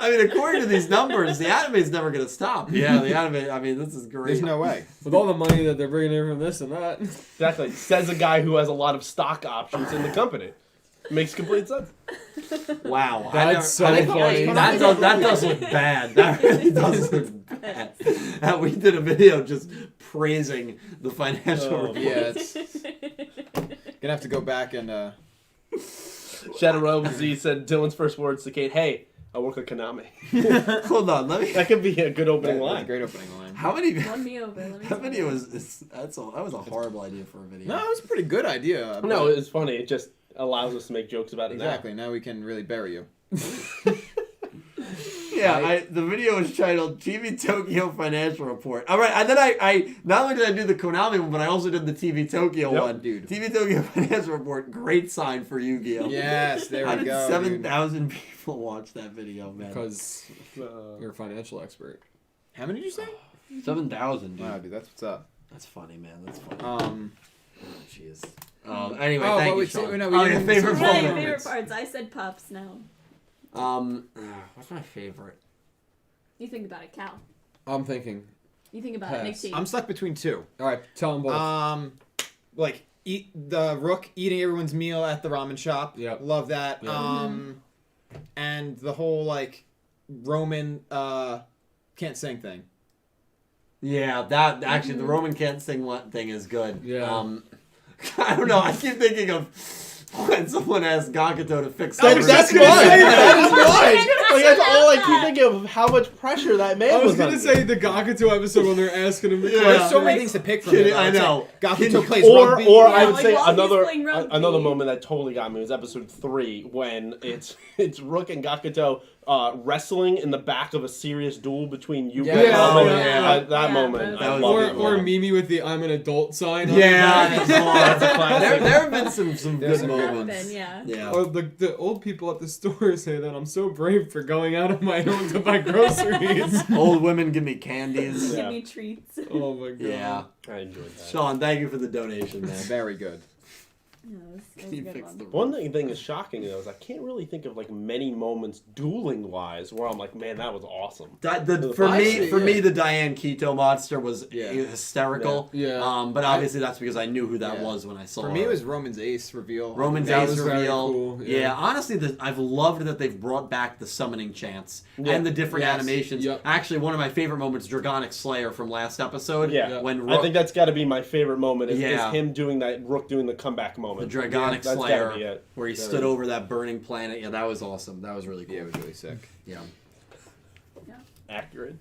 I mean, according to these numbers, the anime is never gonna stop. Yeah, the anime. I mean, this is great. There's no way. With all the money that they're bringing in from this and that. Exactly. Says a guy who has a lot of stock options in the company. Makes complete sense. Wow, That's so funny. That does look bad. That really does look bad. We did a video just praising the financial report. Yeah, it's gonna have to go back and. Shadow Realm Z said Dylan's first words to Kate, "Hey, I work at Konami." Hold on, let me. That could be a good opening That's a line. great opening line. How many? Won me over. Let me That tell video you. that was a horrible idea for a video. No, it was a pretty good idea. No, it's funny. It just allows us to make jokes about it Exactly. Now we can really bury you. Yeah, the video was titled TV Tokyo Financial Report. All right, and then I not only did I do the Konami one, but I also did the TV Tokyo one. Dude. TV Tokyo Financial Report, great sign for Yu-Gi-Oh! Yes, there How we did go. 7,000 people watch that video, man? Because now. you're a financial expert. How many did you say? 7,000, dude. Wow, dude, that's what's up. That's funny, man. That's funny. Jeez. Anyway, Oh, thank but you, we- Sean. no, we Your didn't- favorite Right, moment. favorite parts. I said pups now. What's my favorite? You think about it, Cal. I'm thinking. You think about it, Nick Pass. T. I'm stuck between two. All right, tell them both. Like eat the Rook eating everyone's meal at the ramen shop. Yep. Love that. Yep. And the whole like Roman can't sing thing. Yeah, that actually the Roman can't sing one thing is good. Yeah. I don't know. I keep thinking of when someone asked Gakuto to fix That's something. fine. That is fine. Like, that's all I keep thinking of. How much pressure that man I was under. gonna say the Gakuto episode when they're asking him. Yeah. There's so many things to pick from. Kidding, it, though. I It's know. like Kidding. Gakuto plays Or rugby. I would like say while he's playing rugby. another moment that totally got me was episode 3 when it's Rook and Gakuto wrestling in the back of a serious duel between Yuga and Yeah. Ramen. Oh, yeah. That moment. That I was love Or, that or moment. Mimi with the "I'm an adult" sign. on Yeah, the back. That's a classic. there have been some There's good some good moments. Been, yeah. Yeah. Or the old people at the store say that I'm so brave for going out on my own to buy groceries. Old women give me candies. Yeah. Give me treats. Oh my god. Yeah. I enjoyed that. Sean, thank you for the donation, man. Very good. Yeah, it was Can a you good fix one. the One thing is shocking though is I can't really think of like many moments dueling wise where I'm like, man, that was awesome. For Actually, me, the Diane Keto monster was hysterical. Yeah. But obviously that's because I knew who that Yeah. was when I saw For me, it was Roman's ace reveal. Roman's That ace was very reveal. cool, Yeah. yeah. Honestly, I've loved that they've brought back the summoning chants and the different Yes. animations. Yep. Actually, one of my favorite moments, Dragonic Slayer from last episode. Yeah. When I think that's got to be my favorite moment is Yeah. him doing that, Rook doing the comeback moment. the Dragonic That's Slayer, gotta be it. where he stood over that burning planet. Yeah, that was awesome. That was really cool. Yeah, it was really sick. Yeah. Accurate.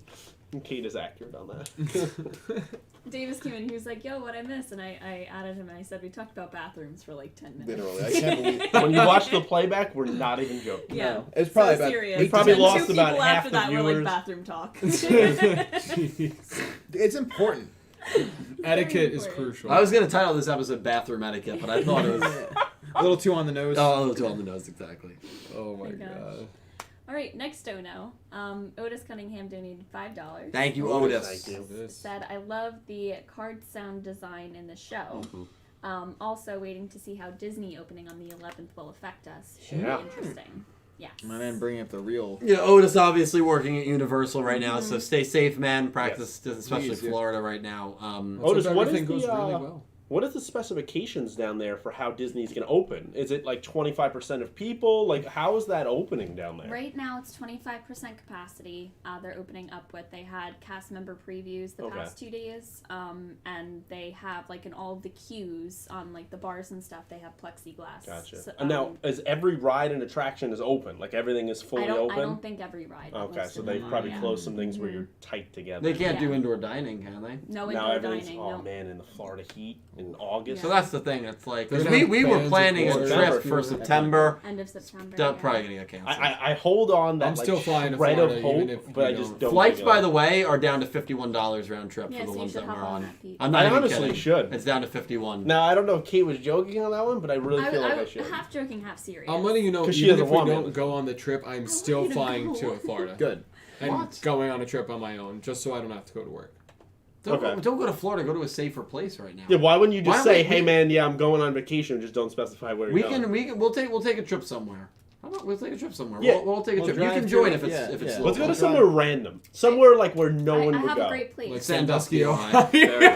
Kate is accurate on that. Davis came in, he was like, yo, what I missed? And I added him and I said, we talked about bathrooms for like 10 minutes. Literally, I can't believe. When you watch the playback, we're not even joking. Yeah. No, it's probably so about serious. we probably And lost two about people half after the that were like viewers. bathroom talk. It's important. Etiquette is important. crucial. I was gonna title this episode "Bathroom Etiquette," but I thought it was A little too on the nose. a little too on the nose. Exactly. Oh my my gosh. god. All right, next dono. Otis Cunningham donated $5. Thank you, Otis, Otis. thank you. This. Said, I love the card sound design in the show. Also waiting to see how Disney opening on the 11th will affect us. Should Yeah. be interesting. Yes. My man bringing up the real. Yeah, Otis obviously working at Universal right now, so stay safe, man. Practice, especially Please, yeah. Florida right now. Otis, Let's hope what is everything the, goes really well. What is the specifications down there for how Disney's going to open? Is it like 25% of people? Like, how is that opening down there? Right now it's 25% capacity. They're opening up what they had cast member previews the past 2 days. And they have like in all of the queues on like the bars and stuff, they have plexiglass. Gotcha. So, And now, is every ride and attraction is open? Like everything is fully I don't open? think every ride. Okay, most so of they've them are, probably yeah. closed some things where you're tight together. They can't do Yeah. indoor dining, can they? No Now indoor everything's, dining. oh No. man, in the Florida heat. in August. So that's the thing. It's like There's we were fans planning a in trip Florida. for September. End of September. That's yeah. probably gonna get canceled. I hold on that I'm still flying to shred Florida, of hope, even if but I you just don't. don't. Flights, think by of the it. way, are down to $51 round trip Yeah, for the so you ones should that we're hop on on. that, Pete. I'm not I even honestly kidding. should. It's down to 51. Now I don't know if Kate was joking on that one, but I really feel like I I'm should. half joking, half serious. I'm letting you know, 'Cause she even doesn't if we want me. don't go on the trip, I'm still you to flying go. to Florida. Good. And What? going on a trip on my own, just so I don't have to go to work. Don't Okay. go to Florida. Go to a safer place right now. Yeah, why wouldn't you Why just don't say, we- "Hey man, yeah, I'm going on vacation," just don't specify where you're going? We'll take a trip somewhere. How about we'll take a trip somewhere? Yeah. We'll take a We'll trip. You drive can join through- if it's yeah, if it's yeah. local. Let's go to We'll somewhere random, somewhere like where no one I would have go. a great place. Like Sandusky, Sandusky, Ohio. Ohio. There we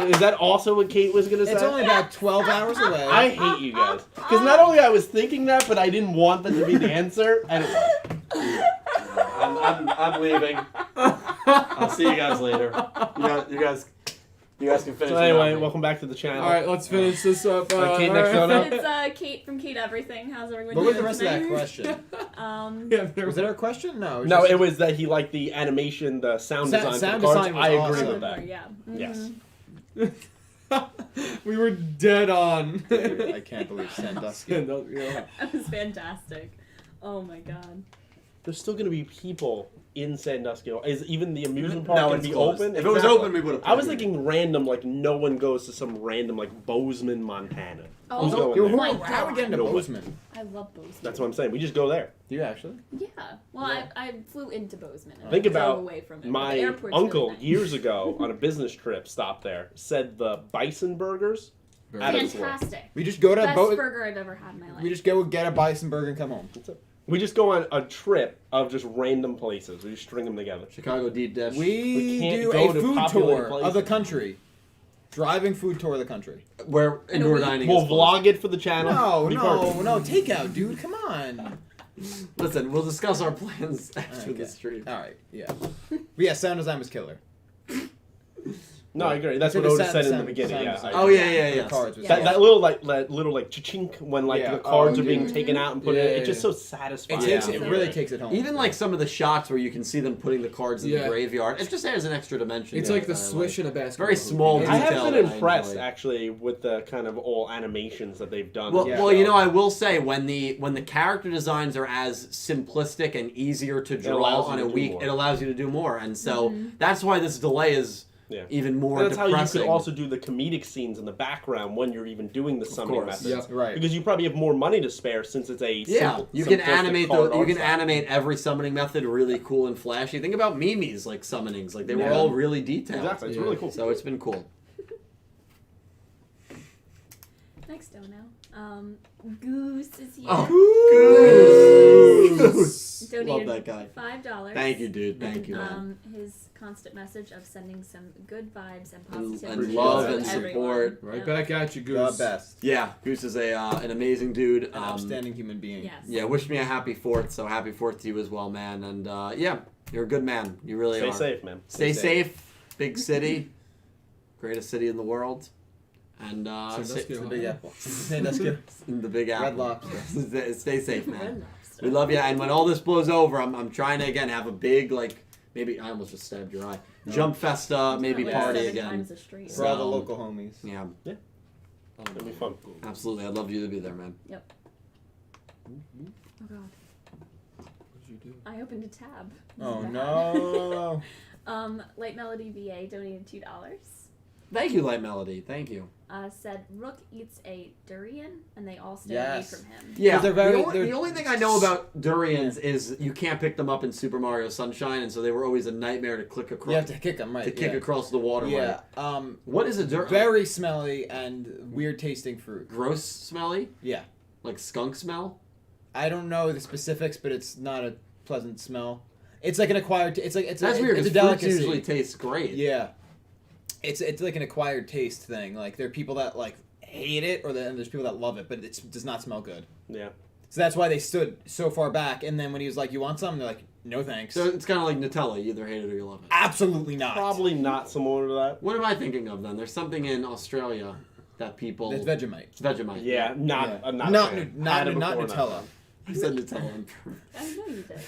go. Is that also what Kate was gonna say? It's only about 12 hours away. I hate you guys because not only I was thinking that, but I didn't want that to be the answer. And I'm leaving. I'll see you guys later. You guys can finish. so it anyway, out. welcome back to the channel. All right, let's finish this up. Kate, next all one up. It's Kate from Kate Everything. How's everyone What doing was the rest of that tonight? question? Yeah, there Was there a question? No. No, just- it was that he liked the animation, the sound design sound for the cards. design was I agree awesome. with that. Yeah. Yes. we were dead on. Dude, I can't believe Sandusky. Yeah. That was fantastic. Oh my god. There's still going to be people in Sandusky. Is even the amusement park No, going it's to be closed. open? If it was open, we would've I was played. thinking random, like no one goes to some random, like Bozeman, Montana. Oh, Who's going Yo, there? my how are we getting to No way. Bozeman? I love Bozeman. That's what I'm saying. We just go there. Do you actually? Yeah. Well, Yeah. I flew into Bozeman. And Think I drove about away from it. but My the airport's uncle really nice. years ago on a business trip stopped there. Said the bison burgers. Out of this world. Fantastic. We just go to Best Bo- burger I've ever had in my life. We just go get a bison burger and come home. That's it. We just go on a trip of just random places. We just string them together. Chicago deep dish. We can't do go a to food populated tour places. of the country. Driving food tour of the country. Where indoor dining. We'll is closed. vlog it for the channel. Be perfect. No, takeout, dude. Come on. Listen, we'll discuss our plans after the stream. All right, yeah. But yeah, sound design was killer. No, I agree. That's So what the Otis sound- said in the sound- beginning. sound Yeah. design. Oh yeah. The cards was Yeah. awesome. That little cha-chink when Yeah. the cards Oh, are being yeah. taken out and put Yeah, in. yeah, It's just yeah. so satisfying. It really takes it home. Even like some of the shots where you can see them putting the cards in Yeah. the graveyard, it just adds an extra dimension. It's to like it the that I swish like. in a basketball. Very small hoop. I detail have that been I impressed enjoy. actually with the kind of all animations that they've done. Well, in the well, show. you know, I will say when the character designs are as simplistic and easier to draw allows you on to a do week, more. it allows you to do more, and so that's why this delay is Yeah. even more And that's depressing. how you could also do the comedic scenes in the background when you're even doing the summing course. methods. Yep. Right. Because you probably have more money to spare since it's a Yeah, simple, you can simplistic animate card you art can style. animate every summoning method really cool and flashy. Think about Mimi's like summonings, like they were Yeah. all really detailed. Exactly, it's Yeah. really cool. So it's been cool. Next dono. Goose is here. Goose. Love Donated that guy. $5. Thank you, dude. Thank you, man. His constant message of sending some good vibes and And positivity love to and everyone. support. Right Yep. back at you, the Goose. best. Yeah, Goose is an amazing dude. An outstanding human being. Yes. Yeah, wish me a happy 4th. So happy 4th to you as well, man. And yeah, you're a good man. You really Stay are. safe, man. Stay safe. Big city, greatest city in the world, and Sandusky, The big apple. Sandusky. the Big Apple. Red Lobster. Stay safe, man. Red Lobster. We love you. And when all this blows over, I'm trying to again have a big maybe I almost just stabbed your eye. Jump festa, maybe Like party 7 again. times a street. For all the So- local homies. Yeah, It'll be fun. absolutely. I'd love you to be there, man. Yep. Oh god. What did you do? I opened a tab. Oh Bad. no. Light Melody VA donated $2. Thank you, Light Melody. Thank you. Said Rook eats a durian, and they all stay Yes. away from him. Yeah, They're very- the only thing I know about durians is you can't pick them up in Super Mario Sunshine, and so they were always a nightmare to click across. You have to kick them, right? kick yeah. across the waterway. Yeah. What is a durian? Very smelly and weird tasting fruit. Gross, smelly, Yeah. like skunk smell. I don't know the specifics, but it's not a pleasant smell. It's like an acquired. It's weird. It's It's weird. a 'Cause fruits delicacy. usually tastes great. Yeah. It's like an acquired taste thing. Like there are people that like hate it, and there's people that love it, but it does not smell good. Yeah. So that's why they stood so far back. And then when he was like, "You want some?" They're like, "No, thanks." So it's kind of like Nutella. You either hate it or you love it. Absolutely not. Probably not similar to that. What am I thinking of then? There's something in Australia that people. It's Vegemite. It's Vegemite. Yeah, not Yeah. not Not a fan. not Had it not before, Nutella. I said Nutella. I know you did.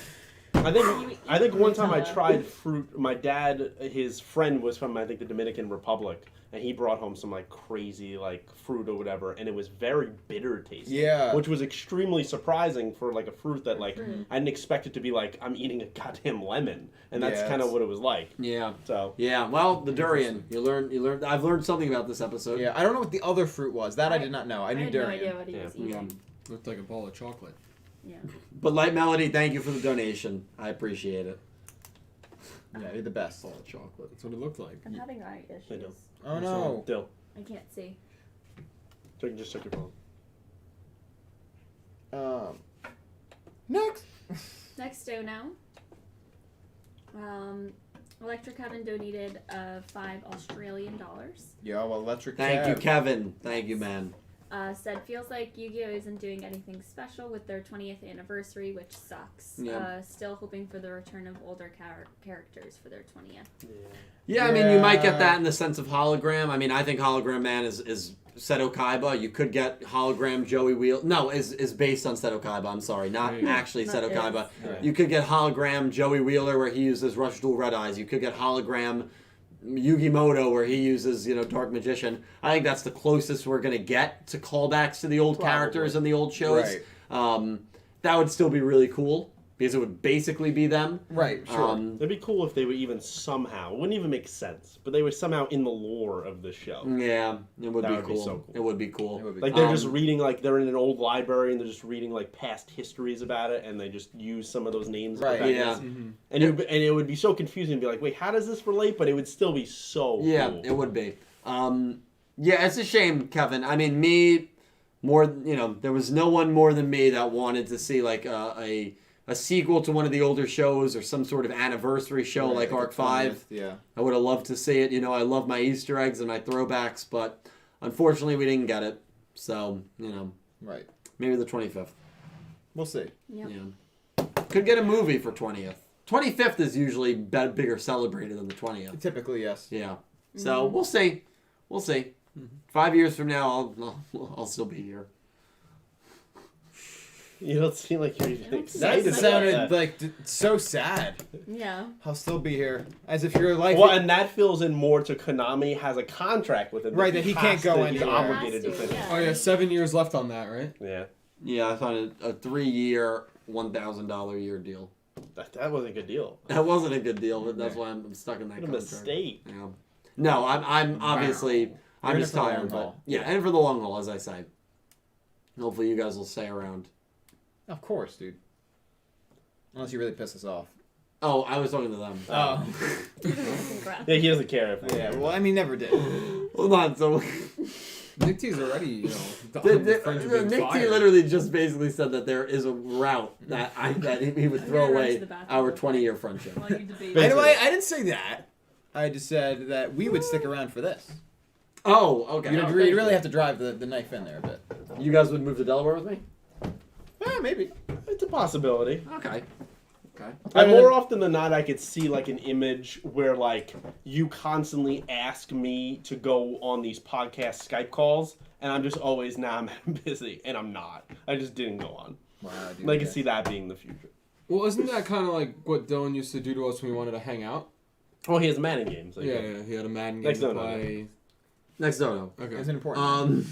I think one time I tried fruit. My dad, his friend was from, I think, the Dominican Republic, and he brought home some like crazy like fruit or whatever, and it was very bitter tasting. Yeah. Which was extremely surprising for like a fruit that like I didn't expect it to be like I'm eating a goddamn lemon, and that's kind of what it was like. Yeah. So. Yeah. Well, the durian. You learned. I've learned something about this episode. Yeah. I don't know what the other fruit was. That I did not know. I knew durian. I had no idea what he was eating. Looked like a ball of chocolate. Yeah. But Light Melody, thank you for the donation. I appreciate it. Yeah, you're the best. Ball of chocolate. That's what it looked like. I'm having eye issues. Oh no. Still. I can't see. Just check your phone. Next. Next now. Electric Heaven donated $5 Australian. Yo, electric. Thank you, Kevin. Thank you, man. Said feels like Yu-Gi-Oh isn't doing anything special with their 20th anniversary, which sucks. Yeah. Still hoping for the return of older characters for their 20th. Yeah, I mean, you might get that in the sense of hologram. I mean, I think Hologram Man is Seto Kaiba. You could get hologram Joey Wheel. No, is based on Seto Kaiba. I'm sorry, not actually Seto Kaiba. Right. You could get hologram Joey Wheeler where he uses Rush Duel Red Eyes. You could get hologram Yugi Moto where he uses, Dark Magician. I think that's the closest we're going to get to callbacks to the old characters in the old shows. Right. That would still be really cool because it would basically be them. Right, sure. It'd be cool if they would even somehow, it wouldn't even make sense, but they were somehow in the lore of the show. Yeah, it would be That would cool. be so cool. It would be cool. Like they're just reading, like they're in an old library and they're just reading like past histories about it, and they just use some of those names. Right. Yeah. Mm-hmm. And it would be so confusing to be like, wait, how does this relate? But it would still be so cool. It would be. Yeah, it's a shame, Kevin. I mean, there was no one more than me that wanted to see like a sequel to one of the older shows or some sort of anniversary show like Arc 5. Yeah. I would have loved to see it. I love my Easter eggs and my throwbacks, but unfortunately we didn't get it. So, Right. maybe the 25th. We'll see. Yep. Yeah. Could get a movie for 20th. 25th is usually bigger celebrated than the 20th. Typically, yes. Yeah. So we'll see. We'll see. 5 years from now, I'll still be here. You don't seem like you're even That excited. sounded like so sad. Yeah. I'll still be here, as if your life. Well, and that fills in more to Konami has a contract with him. Right, that he can't go He's anywhere. obligated to finish. Yeah. Oh yeah, 7 years left on that, right? Yeah. Yeah, I thought a 3-year, $1,000 a year deal. That wasn't a good deal. That wasn't a good deal, but that's why I'm stuck in that What a contract. mistake. Yeah. No, I'm obviously I'm You're in just it for the tired, long but haul. yeah, and for the long haul, as I say. Hopefully, you guys will stay around. Of course, dude. Unless you really piss us off. Oh, I was talking to them. Oh. Yeah, he doesn't care. If Yeah, well, I mean, never did. Hold on, so Nick T's already, Nick being T literally just basically said that there is a route that he would throw gonna run away to the bathroom our real quick. 20-year friendship. While you debate. I didn't say that. I just said that we would stick around for this. Oh, okay. You Oh, really, really have to drive the knife in there a bit. You guys would move to Delaware with me? Yeah, maybe. It's a possibility. Okay. And more often than not, I could see like an image where like you constantly ask me to go on these podcast Skype calls, and I'm just always, I'm busy, and I'm not. I just didn't go on. Wow, dude. I can see that being the future. Well, isn't that kind of like what Dylan used to do to us when we wanted to hang out? Oh, he has Madden games. Like, Yeah, he had a Madden game Next to dono. play. Next dono. Okay. It's important.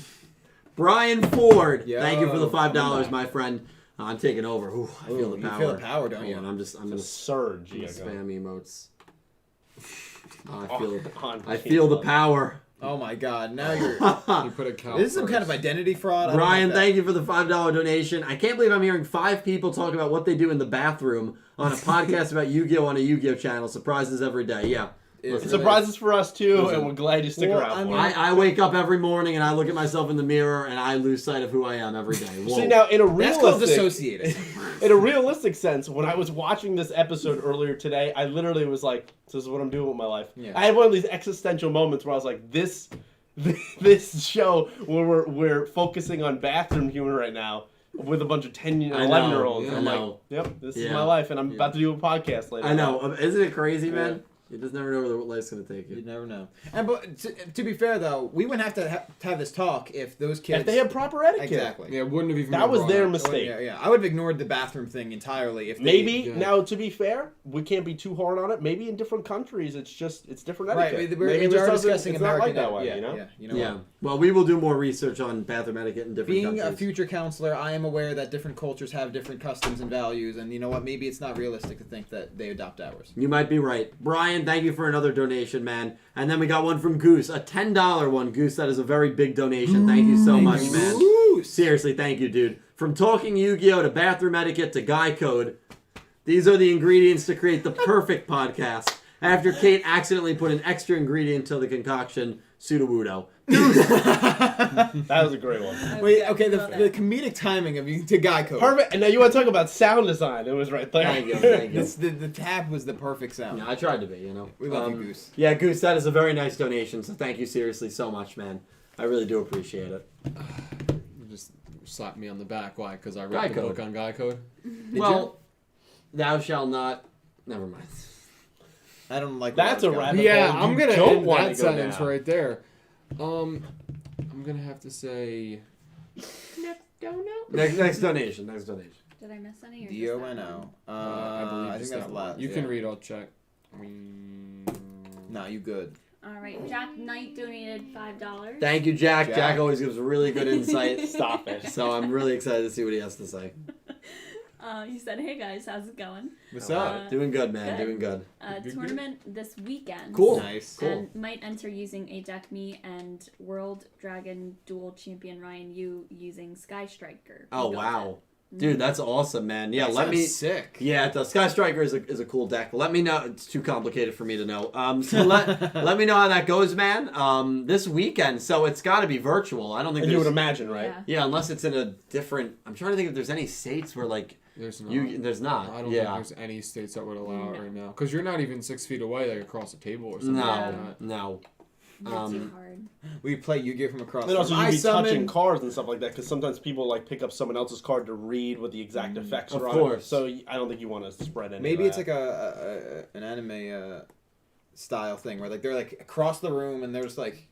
Brian Ford. Yo, Thank you for the $5, come my friend. I'm taking over. Ooh, I feel the you power. feel the power, don't you? Hold on, I'm It's gonna a surge. I'm Yeah, gonna go. spam emotes. On I feel the power. Oh my God! Now you're. You put a cow. Is this some kind of first. identity fraud? I don't Brian, like that. thank you for the $5 donation. I can't believe I'm hearing 5 people talk about what they do in the bathroom on a podcast about Yu-Gi-Oh! On a Yu-Gi-Oh! Channel. Surprises every day. Yeah. It's It surprises for us too, Listen. and we're glad you stick Well, around. I for mean, it. I wake up every morning and I look at myself in the mirror and I lose sight of who I am every day. Whoa. See, now in a That's called realistic, dissociated. in a realistic sense, when I was watching this episode earlier today, I literally was like, "This is what I'm doing with my life." Yeah. I had one of these existential moments where I was like, "This show where we're focusing on bathroom humor right now." With a bunch of 10 and I know, 11-year-olds. yeah. I'm I know. like, yep, this is Yeah. my life, and I'm about to do a podcast later. I know. Isn't it crazy, man? You just never know where life's going to take you. You never know. And but to be fair though, we wouldn't have to have this talk if those kids. If they had proper etiquette. Exactly. Yeah, it wouldn't have even. That been was brought their up. mistake. Yeah. I would have ignored the bathroom thing entirely if they, Maybe now, to be fair, we can't be too hard on it. Maybe in different countries, it's different etiquette. Right. Maybe We it are just discussing it's not American like that way. Yeah. You know. Yeah. You know. Yeah. What? Well, we will do more research on bathroom etiquette in different Being countries. a future counselor, I am aware that different cultures have different customs and values, and you know what? Maybe it's not realistic to think that they adopt ours. You might be right. Brian, thank you for another donation, man. And then we got one from Goose, a $10 one. Goose, that is a very big donation. Thank you so much, man. Seriously, thank you, dude. From talking Yu-Gi-Oh! To bathroom etiquette to guy code, these are the ingredients to create the perfect podcast. After Kate accidentally put an extra ingredient to the concoction, pseudo-wudo. That was a great one. Wait, okay, the comedic timing of you to guy code. Perfect. And now you want to talk about sound design? It was right there. Thank you, thank you. The tap was the perfect sound. Yeah, I tried to be, you know. We love you, Goose. Yeah, Goose, that is a very nice donation, so thank you seriously so much, man. I really do appreciate it. You just slapped me on the back. Why? Because I read Guy the code. book on guy code. Well, thou shall not... Never mind. I don't like That's where a I was rabbit going. Yeah, hole I'm you gonna don't end wanna that go sentence down. right there. I'm gonna have to say. Next donation. Did I miss any? Or D-O-N-O. I think that's the last. You yeah. can read. I'll check. No, you good. All right, Jack Knight donated $5. Thank you, Jack. Jack. Jack always gives really good insight. Stop it. So I'm really excited to see what he has to say. He said, "Hey guys, how's it going? What's Uh, up? Doing good, man. good. Doing good. Good. Tournament this weekend. Cool. Nice. And might enter using a deck me and World Dragon Duel Champion Ryan Yu using Sky Striker. Oh, He built wow. it. Dude, that's awesome, man. Yeah, That let sounds me... sick. Yeah, the Sky Striker is a cool deck. Let me know. It's too complicated for me to know. So let me know how that goes, man. This weekend, so it's got to be virtual. I don't think And you would there's... imagine, right? Yeah. Yeah, unless it's in a different... I'm trying to think if there's any states where, like... There's not. There's not. I don't think there's any states that would allow it right now. Because you're not even 6 feet away, like across the table or something like that. No. Not too hard. We play Yu-Gi-Oh from across. And also, I you'd be summon. touching cards and stuff like that, because sometimes people like pick up someone else's card to read what the exact effects Of are course. on it. So I don't think you want to spread any. Maybe of it's that. like an anime style thing where like they're like across the room and there's like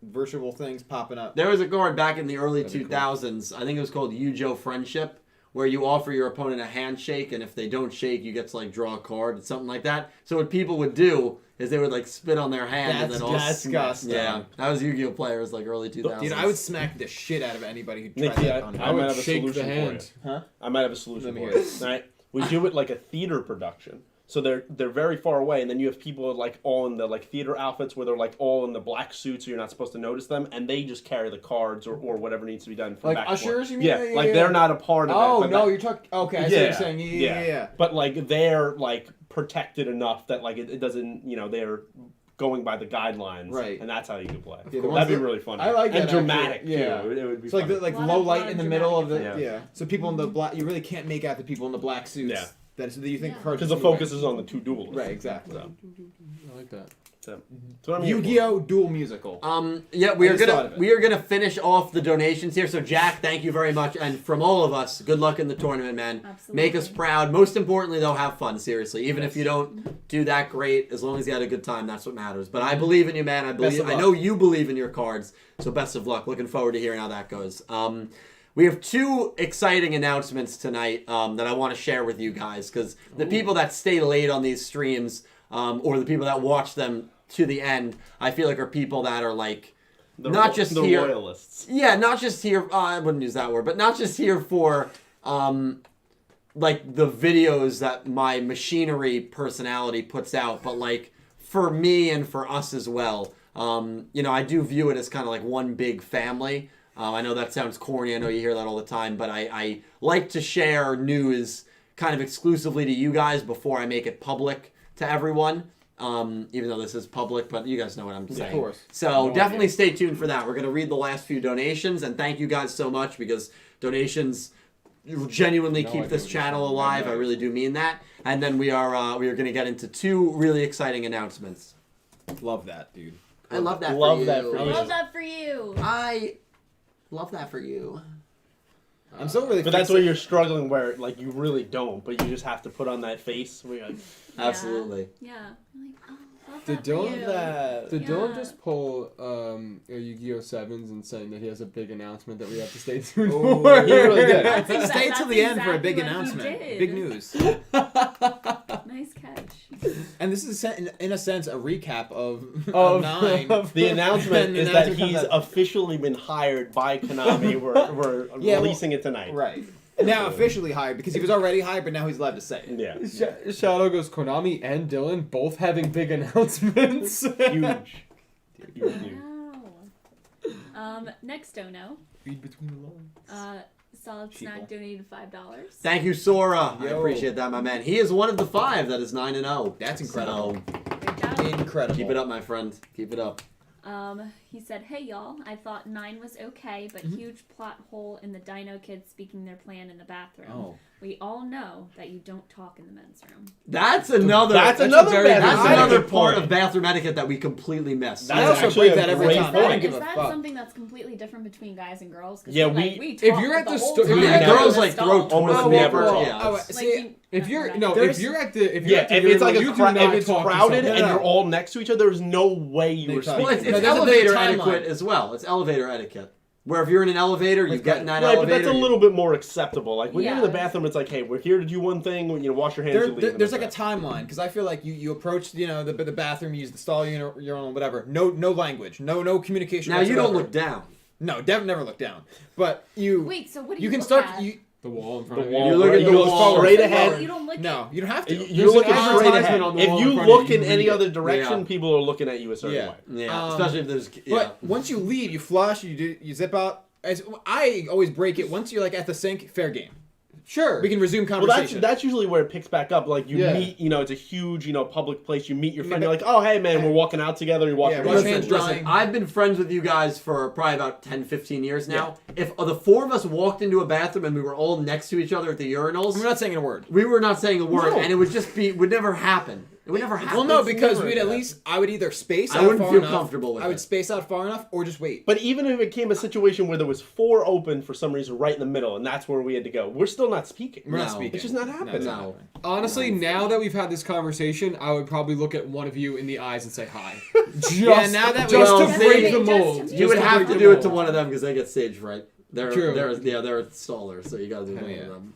virtual things popping up. There was a card back in the early That'd be 2000s. I think it was called YuGiOh Friendship, where you offer your opponent a handshake, and if they don't shake, you get to like draw a card or something like that. So what people would do is they would like spit on their hand and That's then all disgusting. Yeah, that was Yu-Gi-Oh players like early 2000s. Dude, I would smack the shit out of anybody who tried Nikki, that on I me. might have a shake the solution hand. for you. Huh? I might have a solution Let me for hear you. it. All right, we do it like a theater production. So they're very far away, and then you have people like all in the like theater outfits where they're like all in the black suits, so you're not supposed to notice them, and they just carry the cards or whatever needs to be done from Like back and forth. ushers, you mean? Yeah, Yeah, like yeah. they're not a part of it. Oh but no, that- you're talking. Okay, I see what you're saying. Yeah. But like they're like protected enough that like it doesn't, they're going by the guidelines, Right. And that's how you can play. Yeah, the ones That'd be that- really funny. I like that. And dramatic actually. Yeah. too. It would be It's like funny. the like Lot low of light in the middle of the dramatic yeah. So people in the black, you really can't make out the people in the black suits. Yeah. That's you think Yeah. cards Because the just move focus is on the two duels. Right, exactly. So, I like that. that's what I'm here for. Yu-Gi-Oh! Duel musical. Yeah, we I are just thought gonna of it. we are gonna finish off the donations here. So Jack, thank you very much, and from all of us, good luck in the tournament, man. Absolutely. Make us proud. Most importantly, though, have fun. Seriously, even if you don't do that great, as long as you had a good time, that's what matters. But I believe in you, man. I Best believe. of I luck. know you believe in your cards. So best of luck. Looking forward to hearing how that goes. We have two exciting announcements tonight that I want to share with you guys, because the people that stay late on these streams, or the people that watch them to the end, I feel like are people that are like not just the here. royalists. Yeah, not just here. I wouldn't use that word, but not just here for like the videos that my machinery personality puts out, but like for me and for us as well. I do view it as kind of like one big family. I know that sounds corny. I know you hear that all the time, but I like to share news kind of exclusively to you guys before I make it public to everyone. Even though this is public, but you guys know what I'm saying. Of course. So No definitely idea. stay tuned for that. We're going to read the last few donations, and thank you guys so much, because donations genuinely No keep idea this what you're channel saying. alive. Yeah, I really do mean that. And then we are going to get into two really exciting announcements. Love that, dude. I love that. Love for that you. for I you. love that for you. I love that for you. I'm so really. But that's where you're struggling, where like you really don't, but you just have to put on that face. Where you're like, Absolutely. Yeah. I'm like, oh. Did that for Dylan you. Did Dylan just pull YuGiOh Sevens and saying that he has a big announcement that we have to stay tuned Oh, for? he really did. Stay till the end for a big exactly what he announcement. did. Big news. Nice catch. And this is, in a sense, a recap of Of- 9. The announcement And the is that announcement comes he's out. officially been hired by Konami. We're Yeah, releasing it tonight. Right. Now officially hired, because he was already hired, but now he's allowed to say it. Yeah. Shadow goes, Konami and Dylan both having big announcements. Huge. Wow. Next dono. Read between the lines. Solid Snack donated $5. Thank you, Sora. I Yo. appreciate that, my man. He is one of the 5 that is 9-0. That's incredible. Great job. Incredible. Keep it up, my friend. Keep it up. He said, "Hey y'all, I thought 9 was okay, but huge plot hole in the Dino Kids speaking their plan in the bathroom. Oh. We all know that you don't talk in the men's room." That's another. That's a another very, bathroom That's etiquette another part point. of bathroom etiquette that we completely missed. That's I also actually break a that every great time. point. I don't give Is a that fuck. something that's completely different between guys and girls? 'Cause Yeah, we If talk you're at the whole sto- time if you're Yeah, at girls the like throw Almost toilet never paper. talk. Yeah. Oh, Like see, If you're Right. no, There's- if you're at the if you're Yeah, at the if it's like urinal, you do not if it's talk to crowded someone. and No. you're all next to each other, there's no way you They were talk. speaking. Well, it's No, there's a elevator timeline. etiquette as well. It's elevator etiquette. Where if you're in an elevator, you get in that Right, but elevator. that's a little bit more acceptable. Like when you're in the Yeah. bathroom, it's like, hey, we're here to do one thing. Wash your hands. you leave, and there's like a that's it. timeline, because I feel like you approach the bathroom, you use the stall urinal, whatever. No language, no communication. Now you don't whatsoever. look down. No, never look down. But you. Wait, so what do You you can look start. at? You, The wall in front The of wall, you. You look right? at the You go wall. straight So ahead. you don't look no, you don't have to. You're There's looking an straight advertisement ahead. on the If wall you in front look of you, in you any read it. other direction, Yeah. people are looking at you a certain Yeah. way. Yeah, Um, especially if there's. Yeah. But once you leave, you flush, you zip out. I always break it once you're like at the sink. Fair game. Sure. We can resume Well, conversation. that's usually where it picks back up. Like you Yeah. meet, it's a huge, public place. You meet your friend. You're like, oh, hey, man, we're walking out together. You walk Yeah, your wash hands. hands drying. I've been friends with you guys for probably about 10, 15 years now. If the 4 of us walked into a bathroom and we were all next to each other at the urinals, We're not saying a word. we were not saying a word, No. and it would never happen. It would never happen. Well, no, It's because never we'd at that. least I would either space I out wouldn't far feel enough. comfortable with I would it. space out far enough, or just wait. But even if it came a situation where there was 4 open for some reason right in the middle, and that's where we had to go, we're still not speaking. We're not No. speaking. It's just not No, happening. it's not No. happening. Honestly, now that we've had this conversation, I would probably look at one of you in the eyes and say hi. Just, Yeah, now that we- just Well, to see, break the just mold. to- You would Just have break to the do it mold. to one of them because they get stage fright. They're True. they're stallers, so you gotta do Hell one yeah. of them.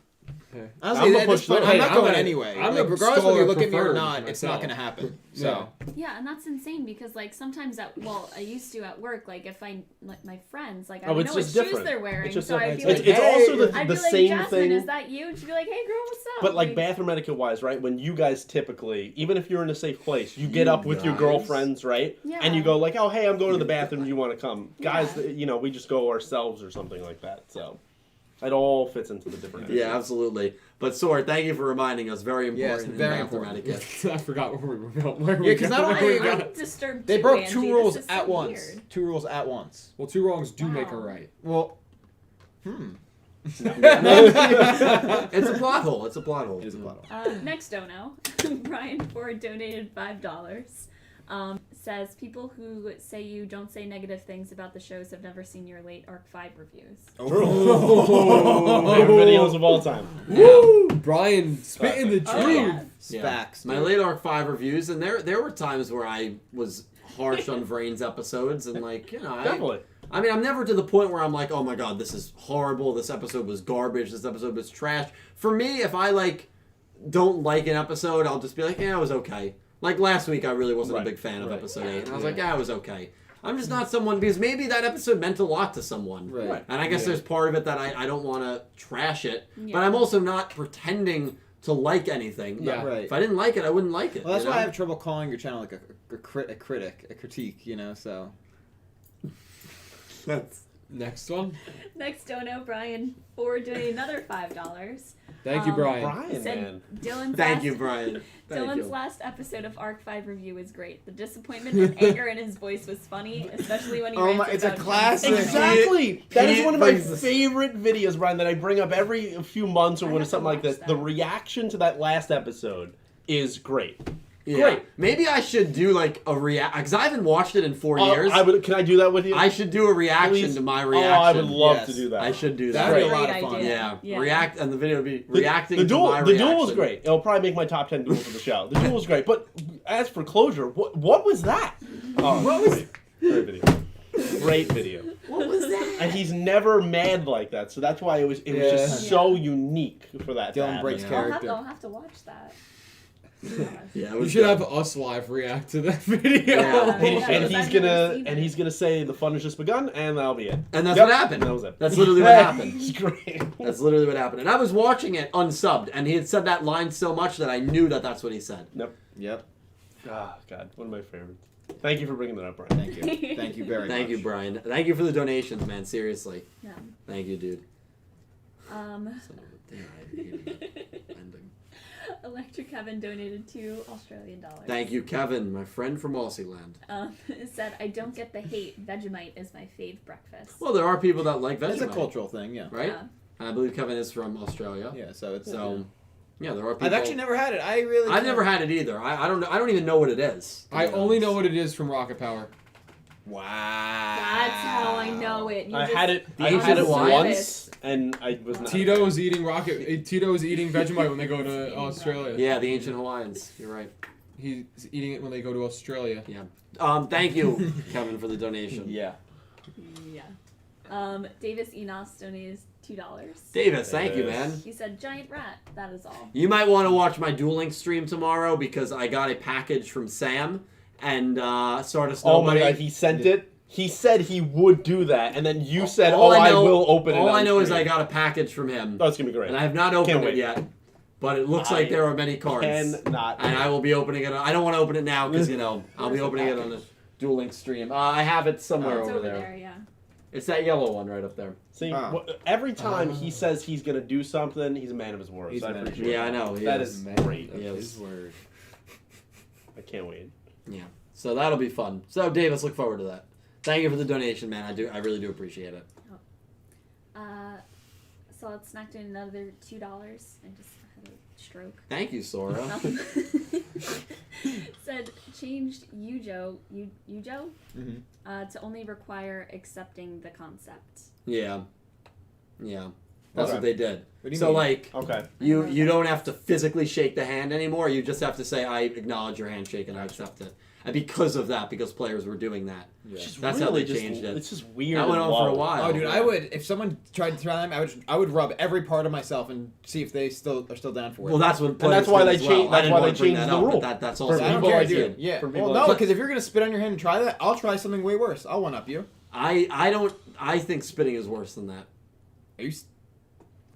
Honestly, I'm a at this push point, through. I'm Hey, not I'm going a- anyway. I'm Like, a regardless of if you staller look at me or preferred not, it's not myself. going to happen. Yeah. So Yeah, and that's insane because like sometimes I used to at work, like if I like my friends, like I Oh, don't it's know what just shoes different. they're wearing, It's just so I'd different. be It's like, also I'd the be like, same Jasmine, thing. is that you? And she'd be like, hey girl, what's up? But like bathroom etiquette wise, right? When you guys typically, even if you're in a safe place, you get up with your guys. girlfriends, right? Yeah. And you go like, oh hey, I'm going to the bathroom. Do you want to come? Guys, Yeah. we just go ourselves or something like that. So it all fits into the different. Yeah, etiquette. absolutely. But Sword, thank you for reminding us. Very Yes, important. very in bathroom important. etiquette. I forgot where we were going. Where Yeah, 'cause not only- I'm disturbed. they too, broke Angie. 2 This rules is so at once. weird. 2 rules at once. Well, 2 wrongs do make a Wow. right. Well, It's a plot hole. It's a plot hole. it is a plot hole. Next dono, Brian Ford donated $5. Says people who say you don't say negative things about the shows have never seen your late Arc 5 reviews. Favorite videos of all time. Woo! Brian spitting the Oh, truth. yeah. Facts. My late Arc 5 reviews, and there were times where I was harsh on Vrain's episodes, and I Definitely. I mean, I'm never to the point where I'm like, oh my god, this is horrible, this episode was garbage, this episode was trash. For me, if I don't like an episode, I'll just be like, yeah, it was okay. Like last week, I really wasn't a big fan of episode 8, and I was like, yeah, it was okay. I'm just not someone, because maybe that episode meant a lot to someone. Right. And I guess there's part of it that I don't want to trash it, Yeah. but I'm also not pretending to like anything. Yeah. Right. If I didn't like it, I wouldn't like it. Well, that's you why know? I have trouble calling your channel like a critique, so. That's... Next one. Next dono, Brian Ford donated another $5. Thank you, Brian. Brian, Said man. Dylan's Thank last, you, Brian. Thank Dylan's you. last episode of Arc 5 review is great. The disappointment and anger in his voice was funny, especially when he Oh rants my- it's a about classic. Jim's- Exactly. That is Pete one of my brings this- favorite videos, Brian, that I bring up every few months or I when have it's something to like this. watch The that. reaction to that last episode is great. Yeah. Great. Maybe I should do like a react because I haven't watched it in 4 years. Can I do that with you? I should do a reaction to my reaction. Oh, I would love to do that. I should do that. That'd be a Great lot of fun. idea. Yeah. React, and the video would be reacting the to duel, my the reaction. duel was great. It'll probably make my top 10 duels of the show. The duel was great, but as for closure, what was that? Oh, what was great video? Great video. What was that? And he's never mad like that, so that's why it was just so unique for that. to Dylan happen. breaks character. I'll have to watch that. Yeah, it You was should good. have us live react to that video. Yeah. And he's gonna say the fun has just begun, and that'll be it. And that's Yep. what happened. That was it. That's literally what happened. It's great. That's literally what happened. And I was watching it unsubbed, and he had said that line so much that I knew that that's what he said. Yep. Ah, God, one of my favorites. Thank you for bringing that up, Brian. Thank you. Thank you very much. Thank you, Brian. Thank you for the donations, man. Seriously. Yeah. Thank you, dude. Um, Son of a- damn, I hated it. Ending. Electric Kevin donated $2 Australian. Thank you, Kevin, my friend from Aussieland. Said, I don't get the hate. Vegemite is my fave breakfast. Well, there are people that like Vegemite. It's a cultural thing, yeah. Right? Yeah. And I believe Kevin is from Australia. Yeah, so it's. So, yeah, there are people. I've actually never had it. I've never had it either. I don't know. I don't even know what it is. I only know what it is from Rocket Power. Wow. That's how I know it. I had it ancient once, and I was not. Tito's eating Vegemite when they go to Australia. Yeah, the ancient Hawaiians. You're right. He's eating it when they go to Australia. Yeah. Thank you, Kevin, for the donation. Yeah. Yeah. Davis Enos donated $2. Davis, thank you, man. He said, giant rat. That is all. You might want to watch my Duel Links stream tomorrow because I got a package from Sam and Stardust Oh Nobody. my God, he sent it. He said he would do that, and then you said, All I know- will open it. All on I know is stream." I got a package from him. Oh, it's gonna be great. And I have not opened Can't it wait. yet. But it looks like there are many cards. Cannot. And I will be opening it. I don't want to open it now because, I'll be opening it on the Duel Links stream. I have it somewhere It's over over there. there, yeah. It's that yellow one right up there. See, every time he says he's gonna do something, he's a man of his word. He's So I a man of his appreciate Yeah, I it. know. He That is. is great. He is. His word. I can't wait. Yeah. So that'll be fun. So Davis, look forward to that. Thank you for the donation, man. I really do appreciate it. Solid Snack donated another $2. I just had a stroke. Thank you, Sora. Said changed YuGiOh Mm-hmm. to only require accepting the concept. Yeah. Yeah. That's Okay. what they did. What do you So mean? like Okay. you don't have to physically shake the hand anymore. You just have to say I acknowledge your handshake and I accept it. And because of that, because players were doing that. Yeah. That's how they changed it. It's just weird. That went and on for a low. while. Oh, dude, I would if someone tried to try them. I would rub every part of myself and see if they are still down for it. Well, that's what And players that's why did they as well. changed. I That's didn't why want they to bring changed that the up, rule. but that's I also don't people care, like dude. you. Yeah. For Well, people no, like because if you're gonna spit on your hand and try that, I'll try something way worse. I'll one up you. I think spitting is worse than that. Are you?